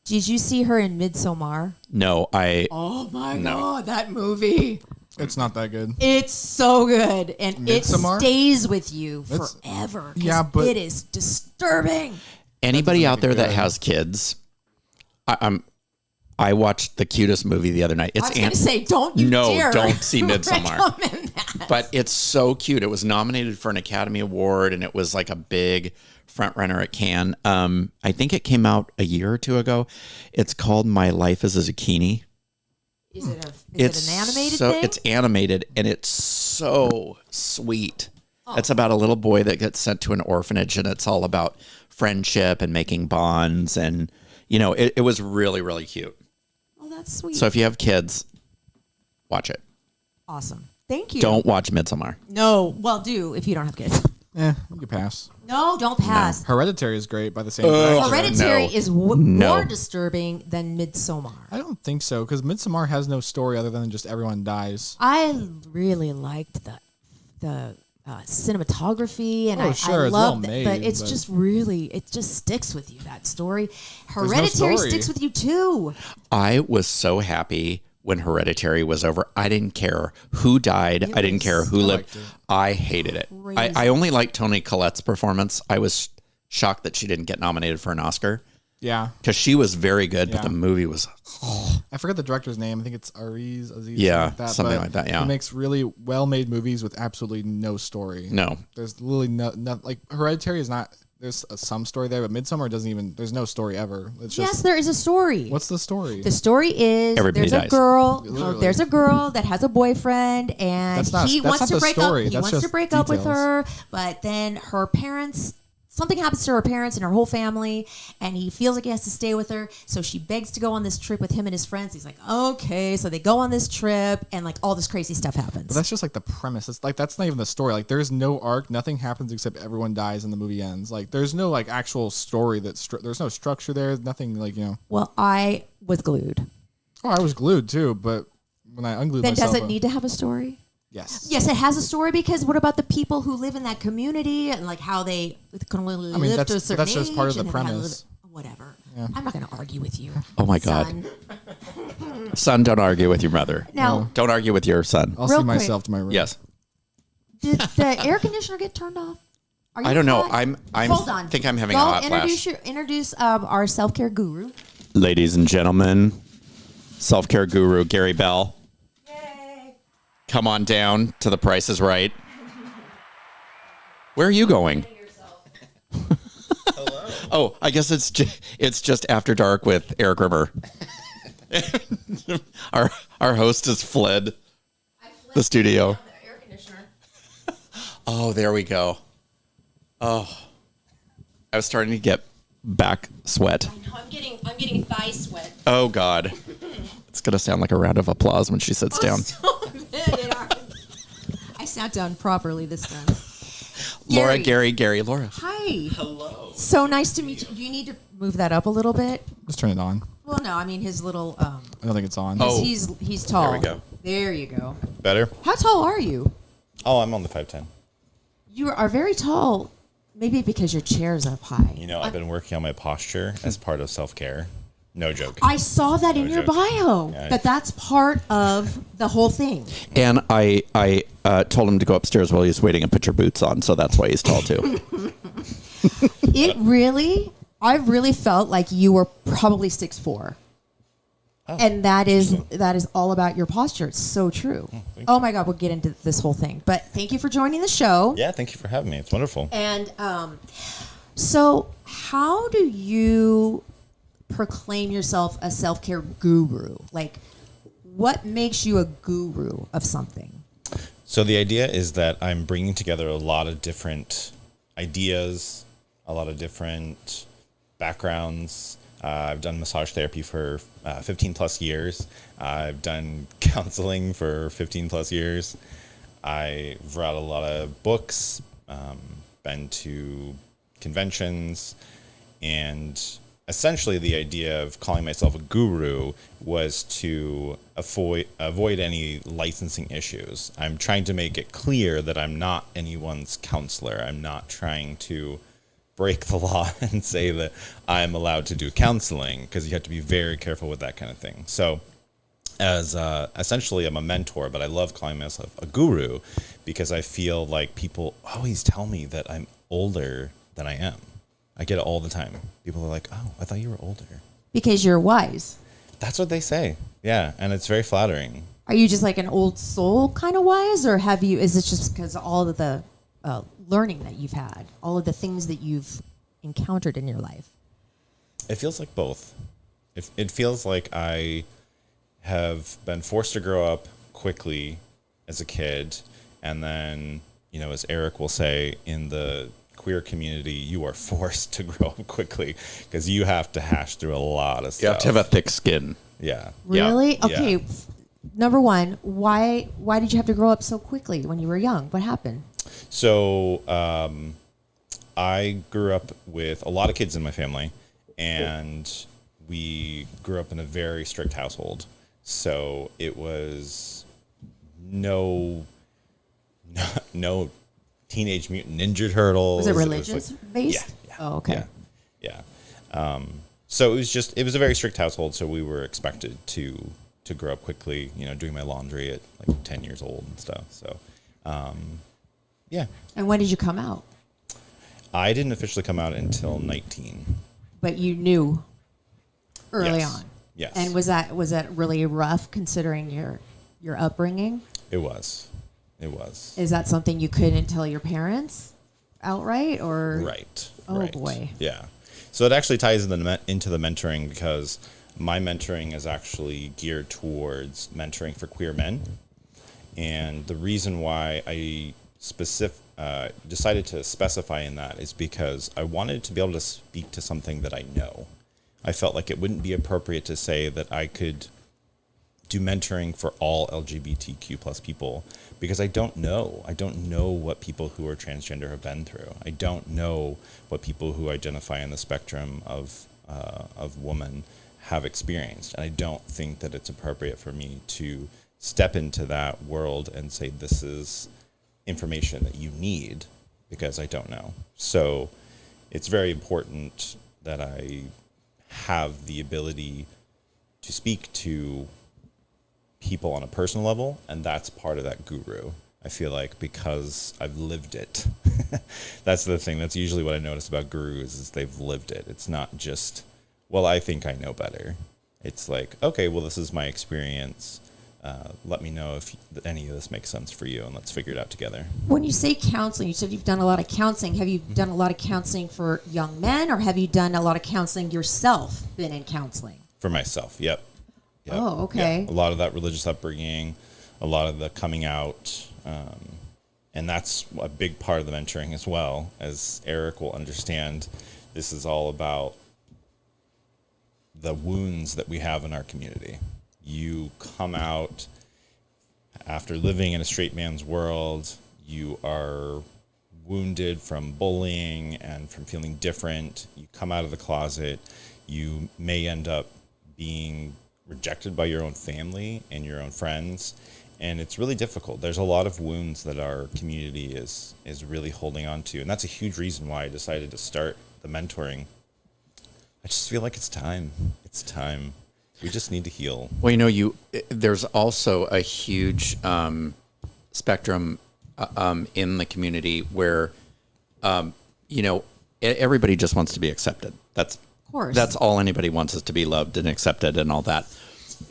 Did you see her in Midsommar? No, Oh my God, that movie. It's not that good. It's so good. And Midsommar? it stays with you forever. Yeah, but it is disturbing. Anybody out there that good. has kids, I watched the cutest movie the other night. I was going to say, don't see Midsommar. recommend that. But it's so cute. It was nominated for an Academy Award, and it was like a big front runner at Cannes. I think it came out a year or two ago. It's called My Life as a Zucchini. Is it an animated thing? It's animated, and it's so sweet. It's about a little boy that gets sent to an orphanage, and it's all about friendship and making bonds. And, it was really, really cute. Oh, that's sweet. So if you have kids, watch it. Awesome. Thank you. Don't watch Midsommar. No. Well, do if you don't have kids. You can pass. No, don't pass. Hereditary is great by the same director. Hereditary No. is No. more disturbing than Midsommar. I don't think so, because Midsommar has no story other than just everyone dies. I really liked the cinematography, and I it's well love made, but it's but- just really, it just sticks with you, that story. Hereditary story. sticks with you too. I was so happy when Hereditary was over. I didn't care who died. I didn't care who lived. liked it. I hated it. Crazy. I only liked Toni Collette's performance. I was shocked that she didn't get nominated for an Oscar Yeah. because she was very good, but Yeah. the movie was, I forget the director's name. I think it's Aziz. Yeah, something but like that, yeah. He makes really well-made movies with absolutely no story. no. There's literally no like Hereditary is not. There's some story there, but Midsommar doesn't even. There's no story ever. It's just. Yes, there is a story. What's the story? The story is Everybody there's dies. a girl. Literally. There's a girl that has a boyfriend, and That's not- he that's wants not to the break story. up. He That's wants to just break up with details. her, but then her parents. Something happens to her parents and her whole family, and he feels like he has to stay with her. So she begs to go on this trip with him and his friends. He's like, okay. So they go on this trip, and like all this crazy stuff happens. But that's just like the premise. It's like that's not even the story. Like there's no arc. Nothing happens except everyone dies and the movie ends. Like there's no like actual story. There's no structure there. Nothing like Well, I was glued. Oh, I was glued too, but when I unglued Then myself, does it need to have a story? Yes. Yes, it has a story, because what about the people who live in that community and like how they can only live to a that's certain just part of age the and then how to premise. live- Whatever. I'm not going to argue with you. Oh my God. son. Son, don't argue with your mother. Now, Don't argue with your son. I'll Real see quick. myself to my room. Yes. did the air conditioner get turned off? Are you I don't know. hot? I'm Hold on. think I'm having Go a hot introduce flash. introduce our self-care guru. Ladies and gentlemen, self-care guru Gary Bell. Come on down to The Price is Right. Where are you going? Hello. Oh, I guess it's just After Dark with Erik Rimmer. our host has fled the studio. Oh, there we go. Oh, I was starting to get back sweat. I'm getting thigh sweat. Oh God, it's gonna sound like a round of applause when she sits down. I sat down properly this time. Laura, Gary, Laura. Hi. Hello. So nice to meet you. Do you need to move that up a little bit? Just turn it on. Well, no. I mean, his little. I don't think it's on. Oh. He's tall. There we go. There you go. Better? How tall are you? Oh, I'm on the 5'10". You are very tall. Maybe because your chair's up high. You know, I've been working on my posture as part of self-care. No joke. I saw that in No your joke. bio. Yeah. That's part of the whole thing. And I told him to go upstairs while he was waiting and put your boots on, so that's why he's tall too. I really felt like you were probably 6'4". And that is all about your posture. It's so true. Oh my God, we'll get into this whole thing. But thank you for joining the show. Yeah, thank you for having me. It's wonderful. And so how do you proclaim yourself a self-care guru? Like, what makes you a guru of something? So the idea is that I'm bringing together a lot of different ideas, a lot of different backgrounds. I've done massage therapy for 15 plus years. I've done counseling for 15 plus years. I've read a lot of books, been to conventions, and essentially the idea of calling myself a guru was to avoid any licensing issues. I'm trying to make it clear that I'm not anyone's counselor. I'm not trying to break the law and say that I'm allowed to do counseling, because you have to be very careful with that kind of thing. So as essentially I'm a mentor, but I love calling myself a guru because I feel like people always tell me that I'm older than I am. I get it all the time. People are like, "Oh, I thought you were older." Because you're wise. That's what they say. Yeah, and it's very flattering. Are you just like an old soul kind of wise, or is it just because all of the learning that you've had, all of the things that you've encountered in your life? It feels like both. It feels like I have been forced to grow up quickly as a kid, and then, as Erik will say, in the queer community, you are forced to grow up quickly because you have to hash through a lot of stuff. You have to have a thick skin. Yeah. Really? Yeah. Okay. Yeah. Number one, why did you have to grow up so quickly when you were young? What happened? So I grew up with a lot of kids in my family, and we grew up in a very strict household. So it was no Teenage Mutant Ninja Turtles. Was it religious based? Yeah. Oh, okay. Yeah. So it was a very strict household. So we were expected to grow up quickly, doing my laundry at like 10 years old and stuff. So, yeah. And when did you come out? I didn't officially come out until 19. But you knew early Yes. on. Yes. And was that really rough considering your upbringing? It was. Is that something you couldn't tell your parents outright, or? Right. Oh, right. boy. Yeah. So it actually ties into the mentoring, because my mentoring is actually geared towards mentoring for queer men. And the reason why I decided to specify in that is because I wanted to be able to speak to something that I know. I felt like it wouldn't be appropriate to say that I could do mentoring for all LGBTQ plus people, because I don't know. I don't know what people who are transgender have been through. I don't know what people who identify in the spectrum of woman have experienced. And I don't think that it's appropriate for me to step into that world and say, this is information that you need, because I don't know. So it's very important that I have the ability to speak to people on a personal level, and that's part of that guru. I feel like, because I've lived it. That's the thing. That's usually what I notice about gurus, is they've lived it. It's not just, well, I think I know better. It's like, okay, well, this is my experience. Let me know if any of this makes sense for you, and let's figure it out together. When you say counseling, you said you've done a lot of counseling. Have you done a lot of counseling for young men, or have you done a lot of counseling yourself, been in counseling? For myself, yep. Oh, okay. Yeah. A lot of that religious upbringing, a lot of the coming out, and that's a big part of the mentoring as well. As Erik will understand, this is all about the wounds that we have in our community. You come out after living in a straight man's world, you are wounded from bullying and from feeling different. You come out of the closet, you may end up being rejected by your own family and your own friends, and it's really difficult. There's a lot of wounds that our community is really holding on to, and that's a huge reason why I decided to start the mentoring. I just feel like it's time. It's time. We just need to heal. Well, there's also a huge spectrum in the community where, everybody just wants to be accepted. Of course. That's all anybody wants, is to be loved and accepted and all that.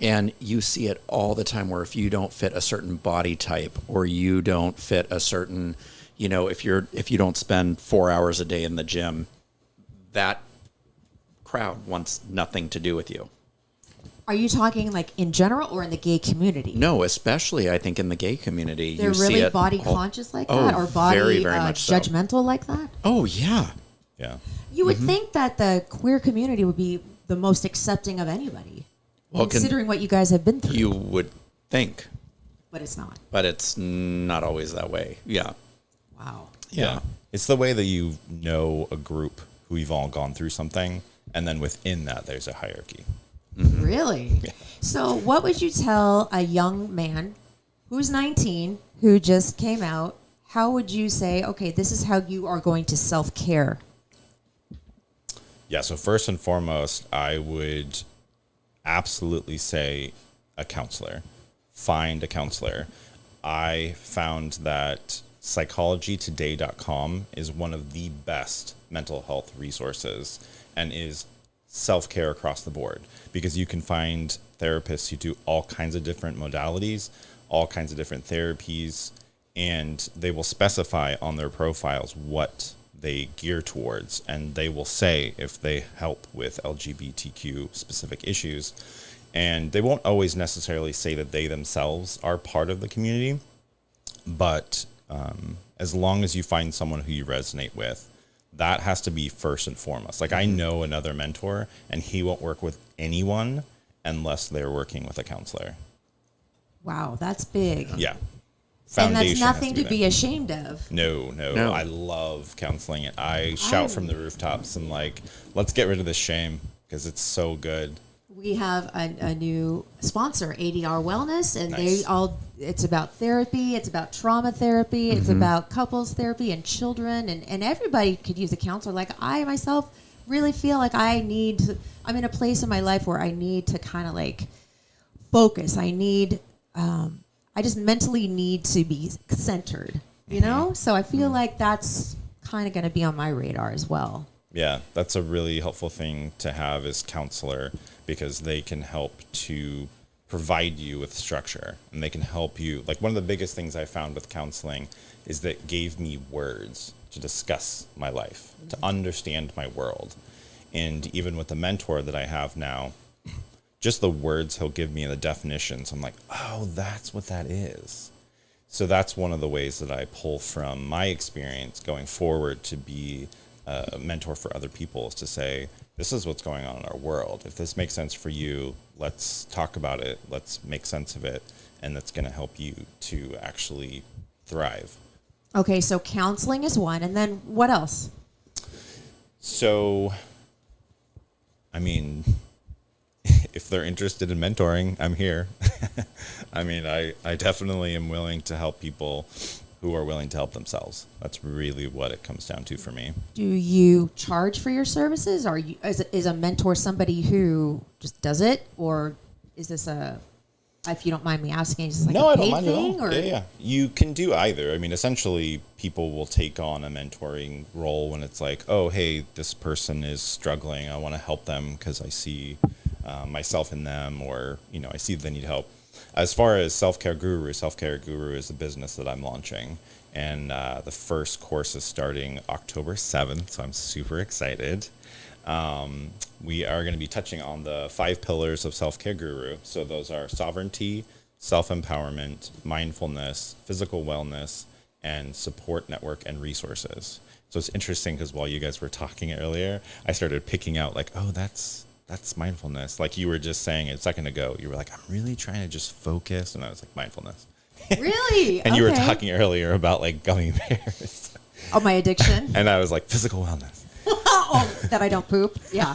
And you see it all the time, where if you don't fit a certain body type, or you don't fit a certain, if you don't spend 4 hours a day in the gym, that crowd wants nothing to do with you. Are you talking like in general, or in the gay community? No, especially I think in the gay community. They're you really see it body conscious like that, or body very, very much so. judgmental like that? Oh, yeah. Yeah. You would think that the queer community would be the most accepting of anybody, considering what you guys have been through. You would think. But it's not. but it's not always that way. Yeah. Wow. Yeah. It's the way that you know a group who you've all gone through something, and then within that, there's a hierarchy. Really? So what would you tell a young man who's 19, who just came out? How would you say, okay, this is how you are going to self-care? Yeah, so first and foremost, I would absolutely say a counselor. Find a counselor. I found that psychologytoday.com is one of the best mental health resources and is self-care across the board, because you can find therapists who do all kinds of different modalities, all kinds of different therapies, and they will specify on their profiles what they gear towards, and they will say if they help with LGBTQ specific issues, and they won't always necessarily say that they themselves are part of the community, but as long as you find someone who you resonate with, that has to be first and foremost. Like, I know another mentor, and he won't work with anyone unless they're working with a counselor. Wow, that's big. Yeah. And that's Foundation has nothing to there. be ashamed of. No. No. I love counseling. I shout from the rooftops and like, let's get rid of this shame because it's so good. We have a new sponsor, ADR Wellness, and Nice. it's about therapy, it's about trauma therapy, it's about couples therapy and children, and everybody could use a counselor. Like, I myself really feel like I'm in a place in my life where I need to kind of like focus. I just mentally need to be centered, you know? So I feel like that's kind of going to be on my radar as well. Yeah, that's a really helpful thing to have as counselor, because they can help to provide you with structure, and they can help you. Like, one of the biggest things I found with counseling is that it gave me words to discuss my life, to understand my world. And even with the mentor that I have now, just the words he'll give me and the definitions, I'm like, oh, that's what that is. So that's one of the ways that I pull from my experience going forward to be a mentor for other people, is to say, this is what's going on in our world. If this makes sense for you, let's talk about it. Let's make sense of it. And that's going to help you to actually thrive. Okay, so counseling is one, and then what else? So, I mean, if they're interested in mentoring, I'm here. I mean, I definitely am willing to help people who are willing to help themselves. That's really what it comes down to for me. Do you charge for your services? Or is a mentor somebody who just does it, or is this if you don't mind me asking, is this like No, a I don't paid mind at thing? all. Or? Yeah. You can do either. I mean, essentially, people will take on a mentoring role when it's like, oh, hey, this person is struggling. I want to help them because I see myself in them, or, you know, I see they need help. As far as Self-Care Guru is a business that I'm launching. And the first course is starting October 7th, so I'm super excited. We are going to be touching on the 5 pillars of Self-Care Guru. So those are sovereignty, self-empowerment, mindfulness, physical wellness, and support network and resources. So it's interesting because while you guys were talking earlier, I started picking out like, oh, that's mindfulness. Like you were just saying a second ago, you were like, I'm really trying to just focus. And I was like, mindfulness. Really? And you were Okay. talking earlier about like gummy bears. Oh, my addiction. And I was like, physical wellness. Oh, that I don't poop. Yeah,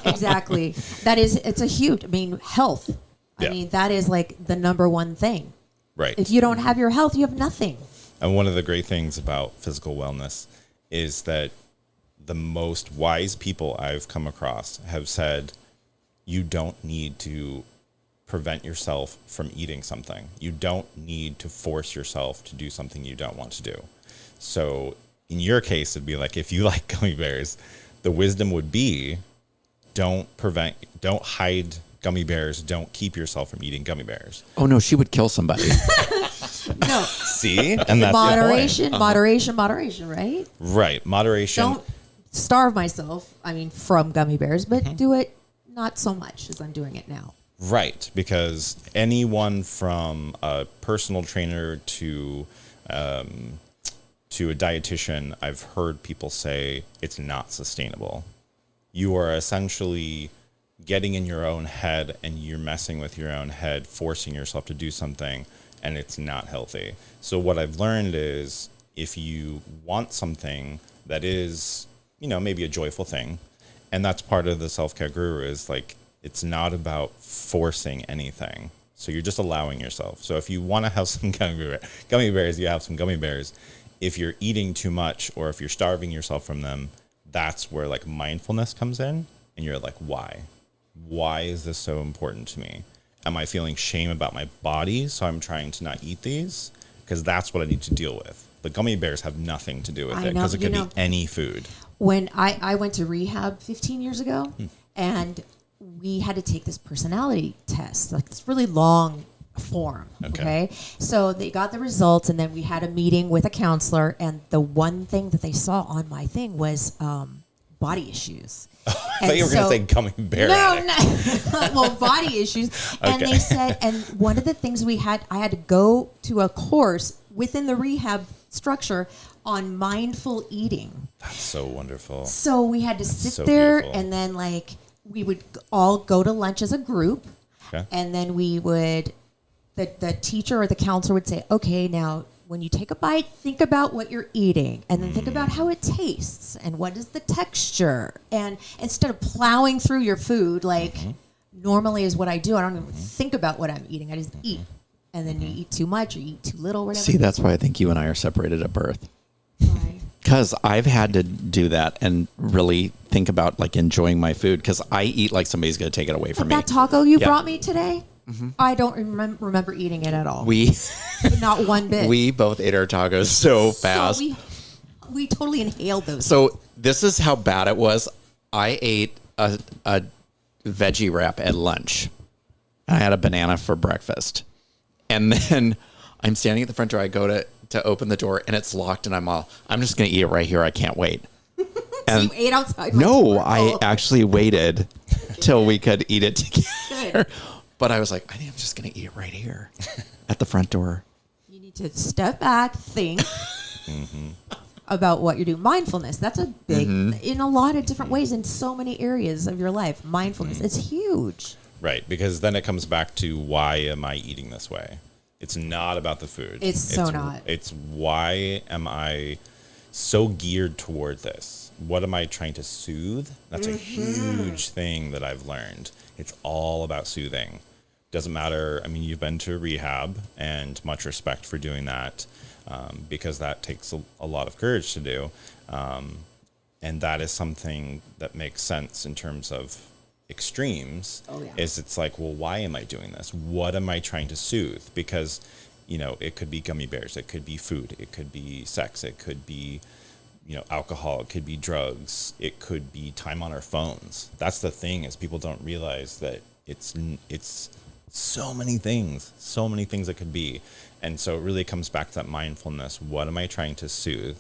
exactly. It's a huge, health. Yeah. That is like the number one thing. Right. If you don't have your health, you have nothing. And one of the great things about physical wellness is that the most wise people I've come across have said, you don't need to prevent yourself from eating something. You don't need to force yourself to do something you don't want to do. So in your case, it'd be like, if you like gummy bears, the wisdom would be, don't hide gummy bears. Don't keep yourself from eating gummy bears. Oh no, she would kill somebody. No. See? And that's the point. Moderation, right? Right. Moderation. Don't starve myself, from gummy bears, but do it not so much as I'm doing it now. Right, because anyone from a personal trainer to a dietitian, I've heard people say it's not sustainable. You are essentially getting in your own head and you're messing with your own head, forcing yourself to do something. and it's not healthy. So what I've learned is if you want something that is, maybe a joyful thing, and that's part of the self-care guru is like, it's not about forcing anything. So you're just allowing yourself. So if you want to have some gummy bears, you have some gummy bears. If you're eating too much or if you're starving yourself from them, that's where like mindfulness comes in. And you're like, why? Why is this so important to me? Am I feeling shame about my body? So I'm trying to not eat these? Because that's what I need to deal with. The gummy bears have nothing to do with it because it could be any food. When I went to rehab 15 years ago and we had to take this personality test, like this really long form. Okay. So they got the results and then we had a meeting with a counselor and the one thing that they saw on my thing was body issues. I thought you were going to say gummy bear. No. Well, body issues. And they said, and one of the things I had to go to a course within the rehab structure on mindful eating. That's so wonderful. So we had to sit there and then like we would all go to lunch as a group. Okay. And then we would, the teacher or the counselor would say, okay, now when you take a bite, think about what you're eating and then think about how it tastes and what is the texture. And instead of plowing through your food, like normally is what I do, I don't even think about what I'm eating. I just eat. And then you eat too much or you eat too little, whatever. See, that's why I think you and I are separated at birth. Why? Because I've had to do that and really think about like enjoying my food because I eat like somebody's going to take it away from me. That taco you brought me today, I don't remember eating it at all. Not one bit. We both ate our tacos so fast. So we totally inhaled those. So this is how bad it was. I ate a veggie wrap at lunch. I had a banana for breakfast. And then I'm standing at the front door. I go to open the door and it's locked and I'm just going to eat it right here. I can't wait. And so you ate outside? No, I actually waited till we could eat it together. But I was like, I think I'm just going to eat it right here at the front door. You need to step back, think about what you're doing. Mindfulness, that's a big, in a lot of different ways, in so many areas of your life. Mindfulness, it's huge. Right, because then it comes back to why am I eating this way? It's not about the food. It's not. It's why am I so geared toward this? What am I trying to soothe? That's a huge thing that I've learned. It's all about soothing. Doesn't matter. I mean, you've been to rehab, and much respect for doing that, because that takes a lot of courage to do. And that is something that makes sense in terms of extremes. Is it's like, well, why am I doing this? What am I trying to soothe? Because, it could be gummy bears, it could be food, it could be sex, it could be, alcohol, it could be drugs, it could be time on our phones. That's the thing, is people don't realize that it's so many things it could be. And so it really comes back to that mindfulness. What am I trying to soothe?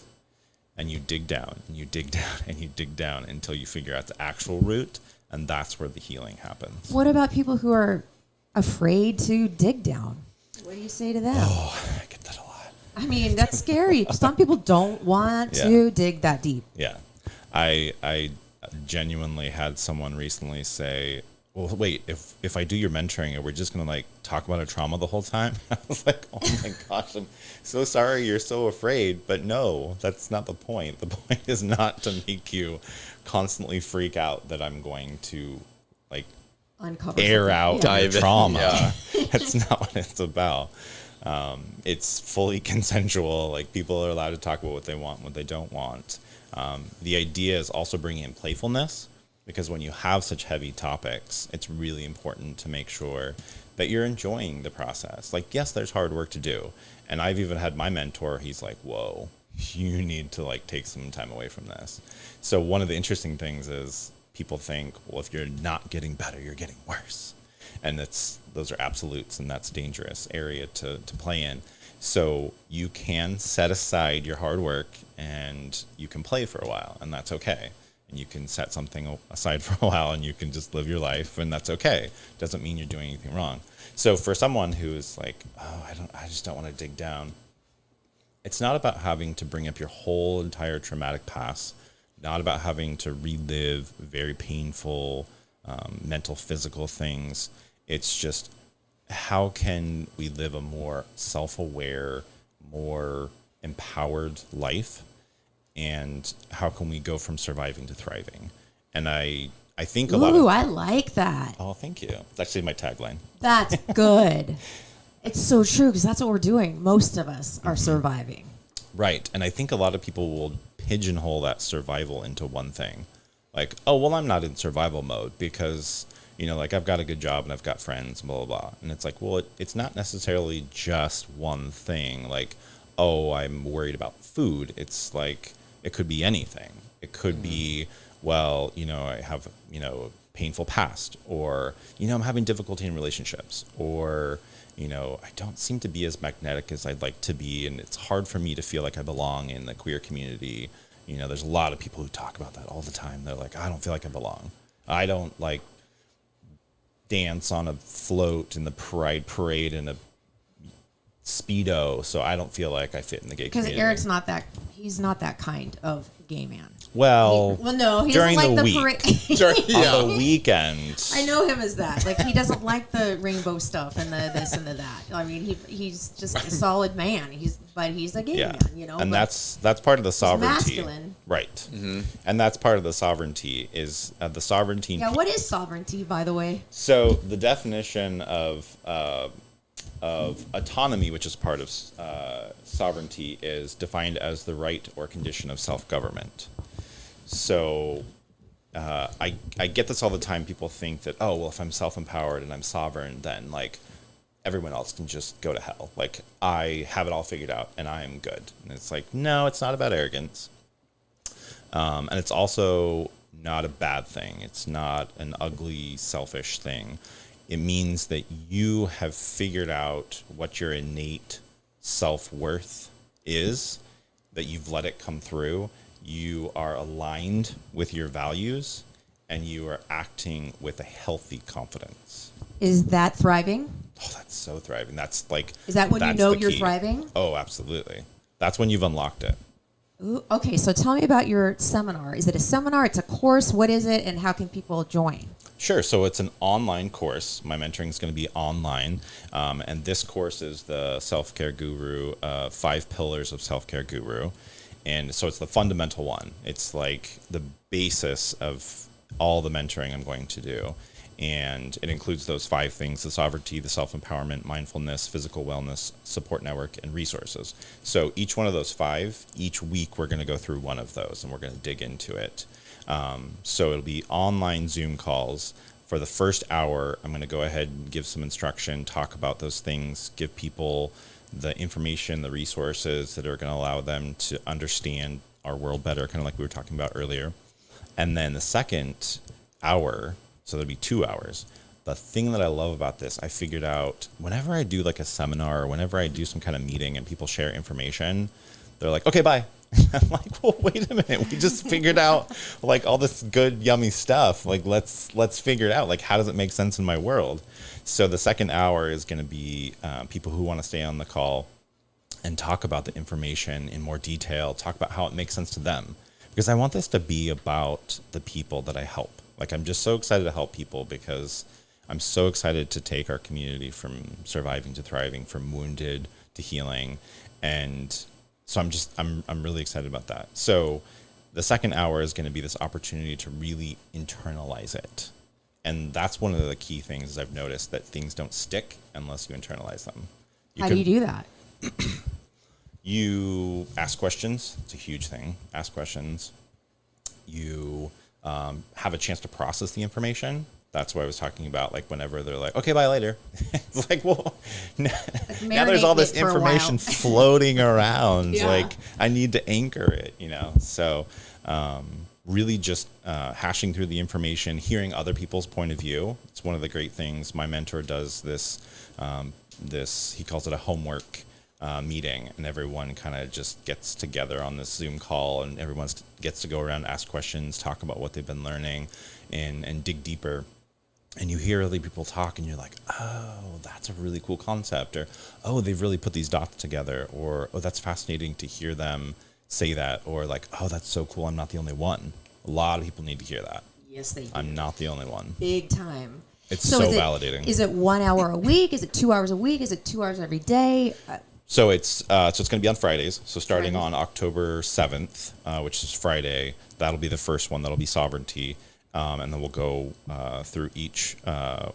And you dig down and you dig down and you dig down until you figure out the actual root. And that's where the healing happens. What about people who are afraid to dig down? What do you say to them? Oh, I get that a lot. I mean, that's scary. Some people don't want to dig that deep. Yeah. I genuinely had someone recently say, well, wait, if I do your mentoring, are we just going to like talk about a trauma the whole time? I was like, oh my gosh, I'm so sorry you're so afraid. But no, that's not the point. The point is not to make you constantly freak out that I'm going to like uncover air out Dive your trauma. That's not what it's about. It's fully consensual. Like, people are allowed to talk about what they want and what they don't want. The idea is also bringing in playfulness, because when you have such heavy topics, it's really important to make sure that you're enjoying the process. Like, yes, there's hard work to do. And I've even had my mentor, he's like, whoa, you need to like take some time away from this. So one of the interesting things is people think, well, if you're not getting better, you're getting worse. And those are absolutes, and that's a dangerous area to play in. So you can set aside your hard work and you can play for a while, and that's okay. And you can set something aside for a while and you can just live your life, and that's okay. Doesn't mean you're doing anything wrong. So for someone who is like, oh, I just don't want to dig down. It's not about having to bring up your whole entire traumatic past, not about having to relive very painful mental, physical things. It's just, how can we live a more self-aware, more empowered life? And how can we go from surviving to thriving? And I think a lot of... Ooh, I like that. Oh, thank you. It's actually my tagline. That's good. It's so true because that's what we're doing. Most of us are surviving. Right. And I think a lot of people will pigeonhole that survival into one thing. Like, oh, well, I'm not in survival mode because, you know, like I've got a good job and I've got friends, blah, blah, blah. And it's like, well, it's not necessarily just one thing. Like, oh, I'm worried about food. It's like, it could be anything. It could be, well, you know, I have, you know, a painful past, or, you know, I'm having difficulty in relationships, or, you know, I don't seem to be as magnetic as I'd like to be, and it's hard for me to feel like I belong in the queer community. You know, there's a lot of people who talk about that all the time. They're like, I don't feel like I belong. I don't like dance on a float in the Pride Parade in a Speedo, so I don't feel like I fit in the gay community. Because Eric's not that, he's not that kind of gay man. Well, No, he during doesn't like the the week. parade. On the weekend. I know him as that. Like, he doesn't like the rainbow stuff and the this and the that. I mean, he's just a solid man. But he's a gay man, you know. And but that's part of the sovereignty. masculine. Right. And that's part of the sovereignty is the sovereignty. Yeah, what is sovereignty, by the way? So the definition of autonomy, which is part of sovereignty, is defined as the right or condition of self-government. So I get this all the time. People think that, oh, well, if I'm self-empowered and I'm sovereign, then like everyone else can just go to hell. Like I have it all figured out and I am good. And it's like, no, it's not about arrogance. And it's also not a bad thing. It's not an ugly, selfish thing. It means that you have figured out what your innate self-worth is, that you've let it come through. You are aligned with your values, and you are acting with a healthy confidence. Is that thriving? Oh, that's so thriving. That's like... Is that when you know you're key. thriving? Oh, absolutely. That's when you've unlocked it. Ooh, okay, so tell me about your seminar. Is it a seminar? It's a course? What is it? And how can people join? Sure. So it's an online course. My mentoring is going to be online. And this course is the Self-Care Guru, 5 Pillars of Self-Care Guru. And so it's the fundamental one. It's like the basis of all the mentoring I'm going to do. And it includes those 5 things: the sovereignty, the self-empowerment, mindfulness, physical wellness, support network, and resources. So each one of those 5, each week we're going to go through one of those and we're going to dig into it. So it'll be online Zoom calls. For the first hour, I'm going to go ahead and give some instruction, talk about those things, give people the information, the resources that are going to allow them to understand our world better, kind of like we were talking about earlier. And then the second hour, so there'll be 2 hours. The thing that I love about this, I figured out whenever I do like a seminar or whenever I do some kind of meeting and people share information, they're like, okay, bye. I'm like, well, wait a minute. We just figured out like all this good, yummy stuff. Like, let's figure it out. Like, how does it make sense in my world? So the second hour is going to be people who want to stay on the call and talk about the information in more detail, talk about how it makes sense to them. Because I want this to be about the people that I help. Like, I'm just so excited to help people because I'm so excited to take our community from surviving to thriving, from wounded to healing. And so I'm really excited about that. So the second hour is going to be this opportunity to really internalize it. And that's one of the key things I've noticed, that things don't stick unless you internalize them. How do you do that? You ask questions. It's a huge thing. Ask questions. You have a chance to process the information. That's what I was talking about. Like whenever they're like, okay, bye later. It's like, well, now there's all this information floating around. Yeah. Like I need to anchor it, you know? So really just hashing through the information, hearing other people's point of view. It's one of the great things. My mentor does this, he calls it a homework meeting, and everyone kind of just gets together on this Zoom call, and everyone gets to go around, ask questions, talk about what they've been learning, and dig deeper. And you hear other people talk, and you're like, oh, that's a really cool concept, or oh, they've really put these dots together, or oh, that's fascinating to hear them say that, or like, oh, that's so cool, I'm not the only one. A lot of people need to hear that. Yes, they do. I'm not the only one. Big time. It's so is it, validating. Is it 1 hour a week? Is it 2 hours a week? Is it 2 hours every day? So it's going to be on Fridays. So starting on October 7th, which is Friday, that'll be the first one. That'll be sovereignty. And then we'll go through each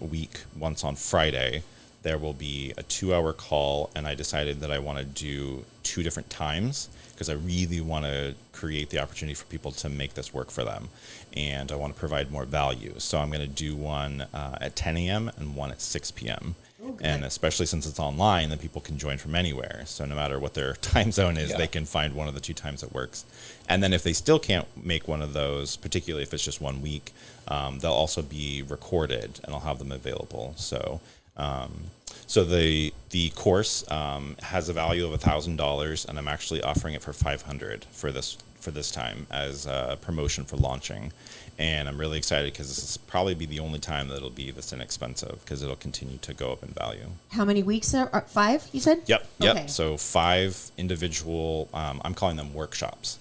week. Once on Friday, there will be a 2-hour call. And I decided that I want to do 2 different times because I really want to create the opportunity for people to make this work for them. And I want to provide more value. So I'm going to do one at 10 a.m. and one at 6 p.m. And especially since it's online, then people can join from anywhere. So no matter what their time zone is, they can find one of the 2 times that works. And then if they still can't make one of those, particularly if it's just 1 week, they'll also be recorded and I'll have them available. So the course has a value of $1,000, and I'm actually offering it for $500 for this time as a promotion for launching. And I'm really excited because this will probably be the only time that it'll be this inexpensive because it'll continue to go up in value. How many weeks? 5, you said? Yep. Okay. So 5 individual, I'm calling them workshops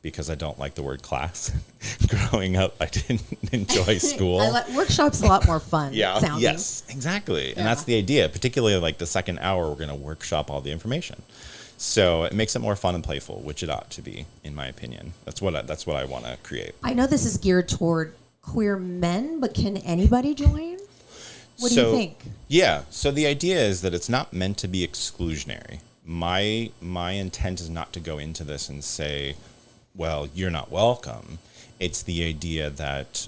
because I don't like the word class. Growing up, I didn't enjoy school. Workshops a lot more fun. Sounding. Yes, exactly. And that's the idea. Particularly like the second hour, we're going to workshop all the information. So it makes it more fun and playful, which it ought to be, in my opinion. That's what I want to create. I know this is geared toward queer men, but can anybody join? What do you think? Yeah. So the idea is that it's not meant to be exclusionary. My intent is not to go into this and say, well, you're not welcome. It's the idea that,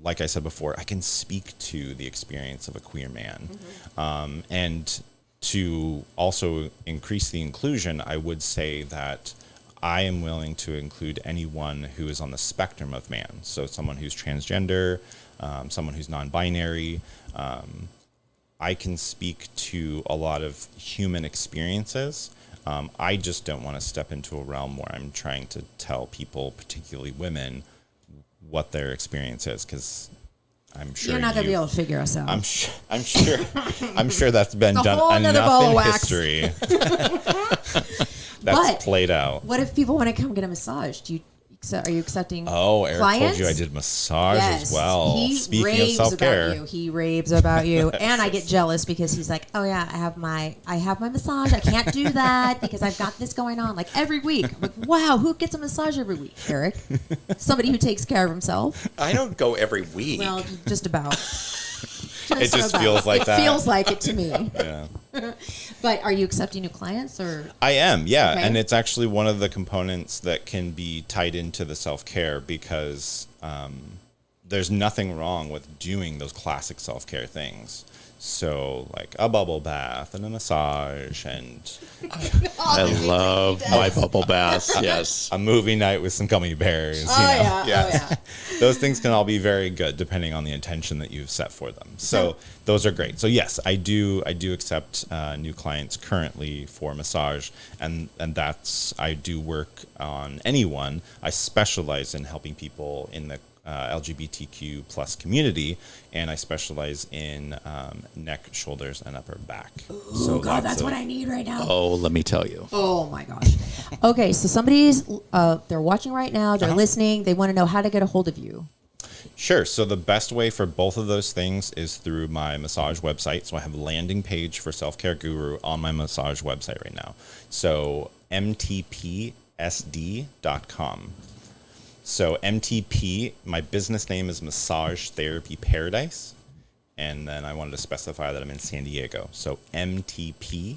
like I said before, I can speak to the experience of a queer man. And to also increase the inclusion, I would say that I am willing to include anyone who is on the spectrum of man. So someone who's transgender, someone who's non-binary. I can speak to a lot of human experiences. I just don't want to step into a realm where I'm trying to tell people, particularly women, what their experience is, because I'm sure you're not going to be able to figure us out. I'm sure that's been done enough in history. That's played out. What if people want to come get a massage? Are you accepting Eric clients? told you I did massage as well. He Speaking raves of self-care. about you. He raves about you. And I get jealous because he's like, oh yeah, I have my massage. I can't do that because I've got this going on like every week. I'm like, wow, who gets a massage every week, Erik? Somebody who takes care of himself. I don't go every week. Well, just about. It just feels like that. It feels like it to me. Yeah. But are you accepting new clients or? I am, yeah. Okay. And it's actually one of the components that can be tied into the self-care because there's nothing wrong with doing those classic self-care things. So like a bubble bath and a massage and I love my bubble baths. Yes. a movie night with some gummy bears. Yeah. Those things can all be very good depending on the intention that you've set for them. So those are great. So yes, I do accept new clients currently for massage, and that's I do work on anyone. I specialize in helping people in the LGBTQ plus community, and I specialize in neck, shoulders, and upper back. Oh God, that's what I need right now. Oh, let me tell you. Oh my gosh. Okay, so somebody's they're watching right now. They're listening. They want to know how to get a hold of you. Sure. So the best way for both of those things is through my massage website. So I have a landing page for Self-Care Guru on my massage website right now. So mtpsd.com. So MTP, my business name is Massage Therapy Paradise. And then I wanted to specify that I'm in San Diego. So mtpsd.com.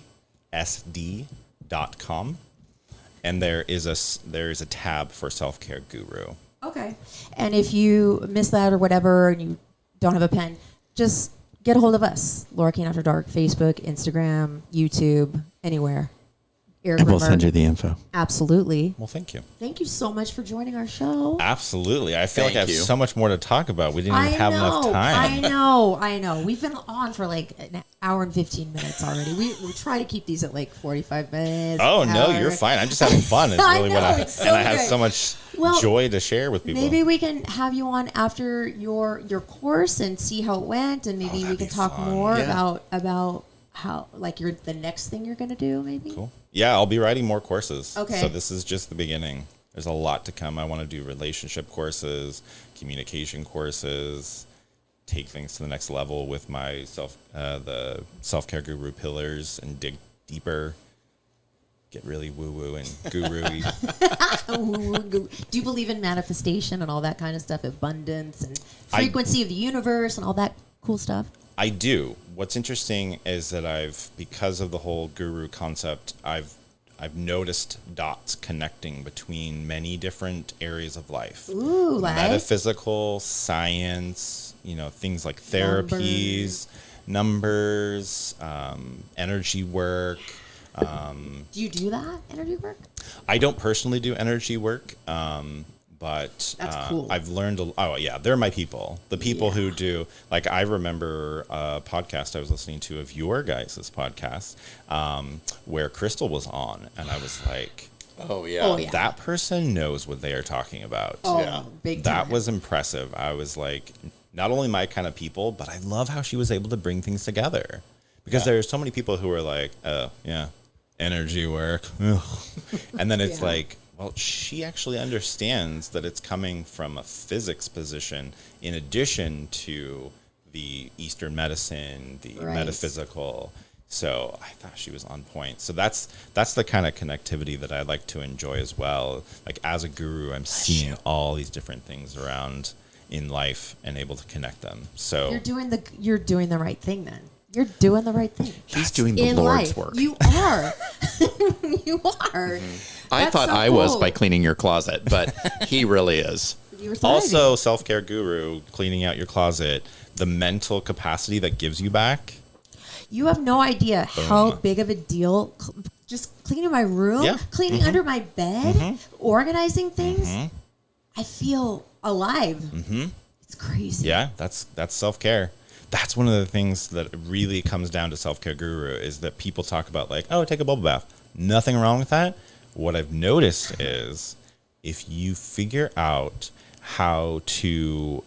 And there is a tab for Self-Care Guru. Okay. And if you miss that or whatever and you don't have a pen, just get a hold of us. Laura Kane After Dark, Facebook, Instagram, YouTube, anywhere. Erik, And we'll send you the info. Absolutely. Well, thank you. Thank you so much for joining our show. Absolutely. I feel like I have Thank you. so much more to talk about. We didn't even have enough time. I know. We've been on for like an hour and 15 minutes already. We try to keep these at like 45 minutes. Oh, no, you're fine. I'm just having fun. It's I really know, what it's so and I have great. so much Well, joy to share with people. Maybe we can have you on after your course and see how it went, and maybe we can talk more about how like the next thing you're going to do. Maybe. Cool. Yeah, I'll be writing more courses. Okay. So this is just the beginning. There's a lot to come. I want to do relationship courses, communication courses, take things to the next level with my the self-care guru pillars and dig deeper, get really woo-woo and guru-y. Do you believe in manifestation and all that kind of stuff, abundance and frequency of the universe and all that cool stuff? I do. What's interesting is that because of the whole guru concept, I've noticed dots connecting between many different areas of life. Ooh, like metaphysical, science, things like therapies, numbers, energy work. Do you do that energy work? I don't personally do energy work, but That's cool. I've learned. They're my people. The people who do. Like, I remember a podcast I was listening to of your guys' podcast, where Crystal was on, and I was like, Oh yeah. that person knows what they are talking about. Oh, big time. That was impressive. I was like, not only my kind of people, but I love how she was able to bring things together. Because there's so many people who are like, energy work. Ugh. And then it's like, well, she actually understands that it's coming from a physics position in addition to the Eastern medicine, the metaphysical. So I thought she was on point. So that's the kind of connectivity that I like to enjoy as well. Like, as a guru, I'm seeing all these different things around in life and able to connect them. So you're doing the right thing then. You're doing the right thing. He's doing the In Lord's life. work. You are. You are. I That's thought so I was cool. by cleaning your closet, but he really is. You were thriving. also, self-care guru, cleaning out your closet, the mental capacity that gives you back. You have no idea how big of a deal just cleaning my room, cleaning under my bed, organizing things. I feel alive. It's crazy. Yeah, that's self-care. That's one of the things that really comes down to self-care guru is that people talk about, like, oh, take a bubble bath. Nothing wrong with that. What I've noticed is if you figure out how to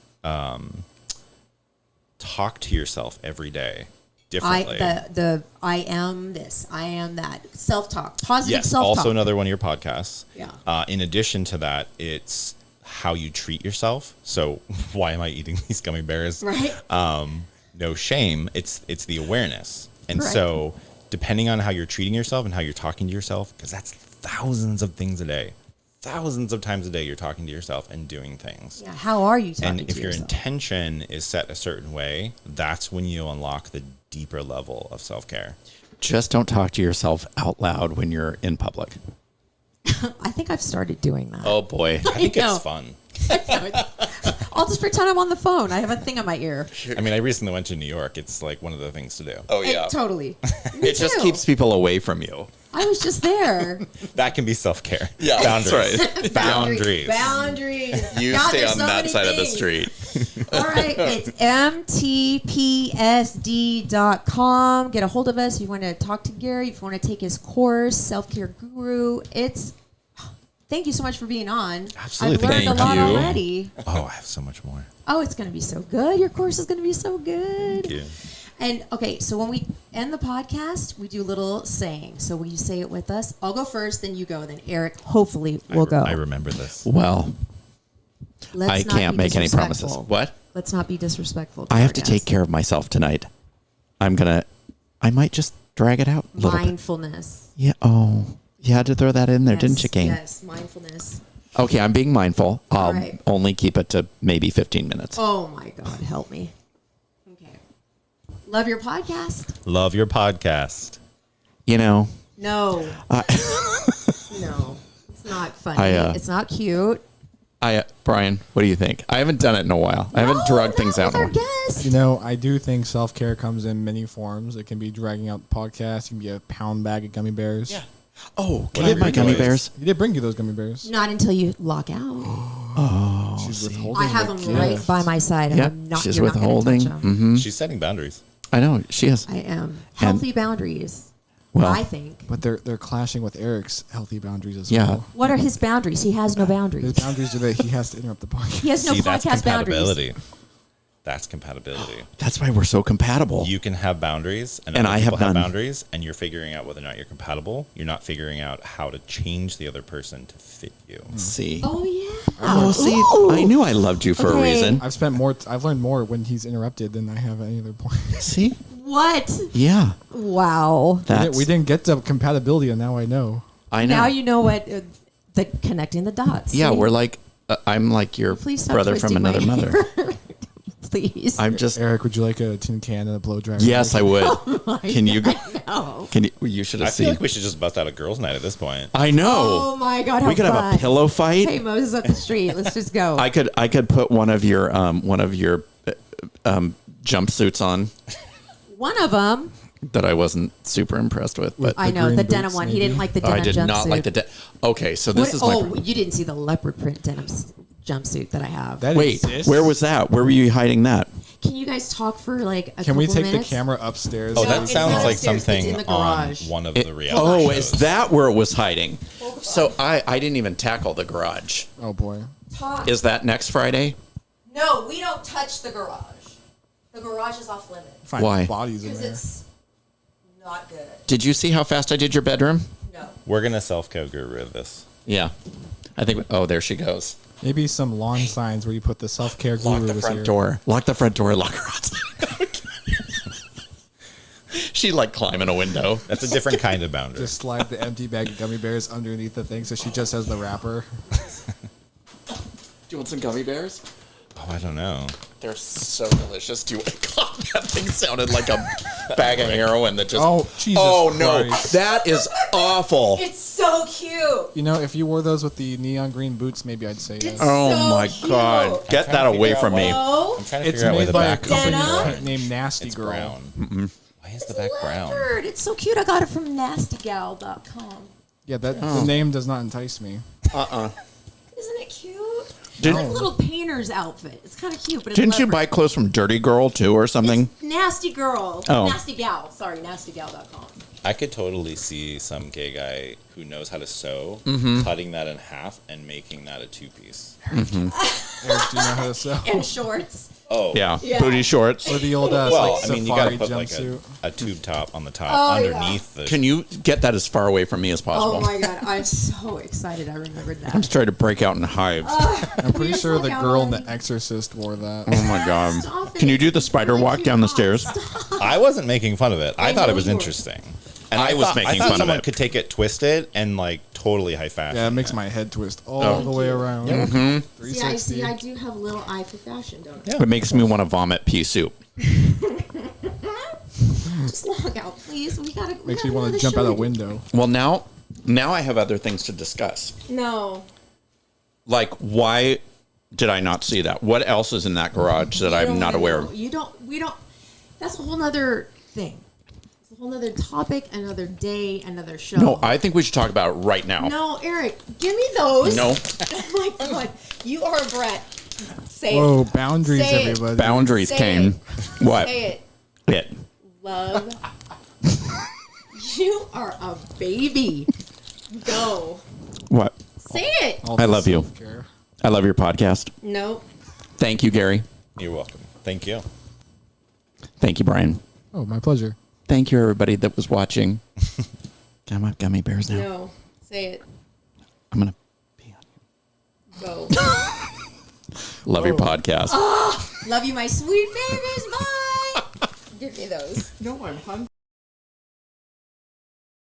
talk to yourself every day differently. I am this, I am that. Self-talk, positive Yes, self-talk. also another one of your podcasts. Yeah. In addition to that, it's how you treat yourself. So why am I eating these gummy bears? Right. No shame. It's the awareness. And Correct. so depending on how you're treating yourself and how you're talking to yourself, because that's thousands of things a day. Thousands of times a day you're talking to yourself and doing things. Yeah. How are you talking And to if your yourself? intention is set a certain way, that's when you unlock the deeper level of self-care. Just don't talk to yourself out loud when you're in public. I think I've started doing that. Oh boy. I think know. it's fun. I'll just pretend I'm on the phone. I have a thing on my ear. I mean, I recently went to New York. It's like one of the things to do. Oh yeah. Totally. It just keeps people away from you. I was just there. That can be self-care. Yeah, Boundaries. that's right. Boundaries. Boundaries. You God, stay there's on so that many side of the things. street. All right. It's mtpsd.com. Get a hold of us if you want to talk to Gary, if you want to take his course, Self-Care Guru. Thank you so much for being on. Absolutely. I've learned Thank a lot you. already. Oh, I have so much more. Oh, it's going to be so good. Your course is going to be so good. Thank you. And okay, so when we end the podcast, we do a little saying. So will you say it with us? I'll go first, then you go, then Eric hopefully will go. I remember this. Well, Let's I not can't be make any promises. disrespectful. What? Let's not be disrespectful. I have to our take guests. care of myself tonight. I might just drag it out a little bit. Mindfulness. Yeah. Oh, you had to throw that in there, Yes, didn't you, Kane? Yes, mindfulness. Okay, I'm being mindful. I'll right. only keep it to maybe 15 minutes. Oh my God, help me. Okay. Love your podcast. Love your podcast. You know, No. No. It's not funny. It's not cute. Brian, what do you think? I haven't done it in a while. I haven't drugged things out with in a our while. guest. You know, I do think self-care comes in many forms. It can be dragging out the podcast. It can be a pound bag of gummy bears. Yeah. Oh, can I have my gummy bears? He did bring you those gummy bears. Not until you lock out. She's withholding I have the them right gift. by my side, and Yeah, I'm not. she's you're not gonna withholding. touch 'em. Mm-hmm. She's setting boundaries. I know, she is. I am healthy boundaries. Well, I think. But they're clashing with Eric's healthy boundaries as Yeah. well. What are his boundaries? He has no boundaries. His boundaries are that he has to interrupt the podcast. He has no See, that's podcast boundaries. compatibility. That's compatibility. that's why we're so compatible. You can have boundaries, and And other I have people none. boundaries, and you're figuring out whether or not you're compatible. You're not figuring out how to change the other person to fit you. See? Oh Oh, see, I knew I loved you for a Okay. reason. I've learned more when he's interrupted than I have at any other point. See? What? Yeah. Wow. That's, We didn't get to compatibility, and now I know. I know. Now you know what the connecting the dots. Yeah, See? we're like, I'm like your Please stop brother from twisting my another mother. hair. Please. I'm just, Eric, would you like a tin can and a blow dryer? yes, I would. Oh Can you, No. you should I have feel seen. like we should just bust out a girls' night at this point. I know. Oh my God! How we could have fun. a pillow fight. Hey, Moses up the street. Let's just go. I could put one of your jumpsuits on One of them. that I wasn't super impressed with, but I know green the denim boots, one. He maybe? didn't like the I denim did jumpsuit. not like the. Okay, so this is my. you didn't see the leopard print denim jumpsuit that I have. That Wait, exists? where was that? Where were you hiding that? Can you guys talk for like a Can couple we take minutes? the camera upstairs? Oh, No, that it's sounds not like upstairs, it's something in the on garage. one of the reality Oh, shows. is that where it was hiding? So I didn't even tackle the garage. Oh boy. Is that next Friday? No, we don't touch the garage. The garage is off limits Find Why? bodies in because there. it's not good. Did you see how fast I did your bedroom? No. We're gonna self-care guru this. Yeah. I think. Oh, there she goes. Maybe some lawn signs where you put the self-care Lock guru the was front here. door. Lock the front door. Lock her outside. She like climbing a window. That's a different kind of boundary. Just slide the empty bag of gummy bears underneath the thing so she just has the wrapper. Do you want some gummy bears? Oh, I don't know. They're so delicious. Do you? God, that thing sounded like a bag of heroin that just. Oh, Jesus Oh no, Christ. that is awful. It's so cute. You know, if you wore those with the neon green boots, maybe I'd say yes. Oh so my cute. God, get that away from me. Oh, I'm trying to It's figure out why made the by a back company is named Nasty it's Girl. brown. Why is the back brown? leopard. It's so cute. I got it from nastygal.com. Yeah, the name does not entice me. Isn't it cute? Did- It's like a little painter's outfit. It's kind of cute, but it's Didn't you leopard. buy clothes from Dirty Girl too, or something? It's Nasty Girl. Oh. Nasty Gal. Sorry, nastygal.com. I could totally see some gay guy who knows how to sew cutting that in half and making that a two-piece. Eric, do you know how to sew? And shorts. Oh, Yeah, Yeah. booty shorts. Or the old Well, like I mean, you safari gotta put like jumpsuit. a tube top on the top Oh, yeah. underneath the. Can you get that as far away from me as possible? Oh my God, I'm so excited. I remembered that. I'm just trying to break out in hives. I'm pretty Please sure look the out girl in on The me. Exorcist wore that. Oh my God! Stop it. Can you do the spider walk down the stairs? I wasn't making fun of it. I thought know it was you were. interesting. And I was making I thought fun of someone it. could take it twisted and like totally high fashion. Yeah, it makes my head twist all Oh. the way around. Mm-hmm. 360. I do have a little eye for fashion, don't I? It makes me want to vomit pea soup. Just log out, please. We gotta. Makes me want to jump out a window. Well, now I have other things to discuss. No. Like, why did I not see that? What else is in that garage that You I'm don't not even aware know. of? You don't. We don't. That's a whole nother thing. It's a whole nother topic, another day, another show. No, I think we should talk about it right now. No, Eric, give me those. No. Oh my God, you are a brat. Say Whoa, it. boundaries, Say it. everybody. Boundaries, Say Kane. What? Say it. It. Love. You are a baby. Go. What? Say it. All I the love you. self-care. I love your podcast. No. Thank you, Gary. You're welcome. Thank you. Thank you, Brian. Oh, my pleasure. Thank you, everybody that was watching. Come on, gummy bears now. No. Say it. I'm gonna pee on Go. you. Love your podcast. Love you, my sweet babies. Bye. Give me those. No, I'm hungry.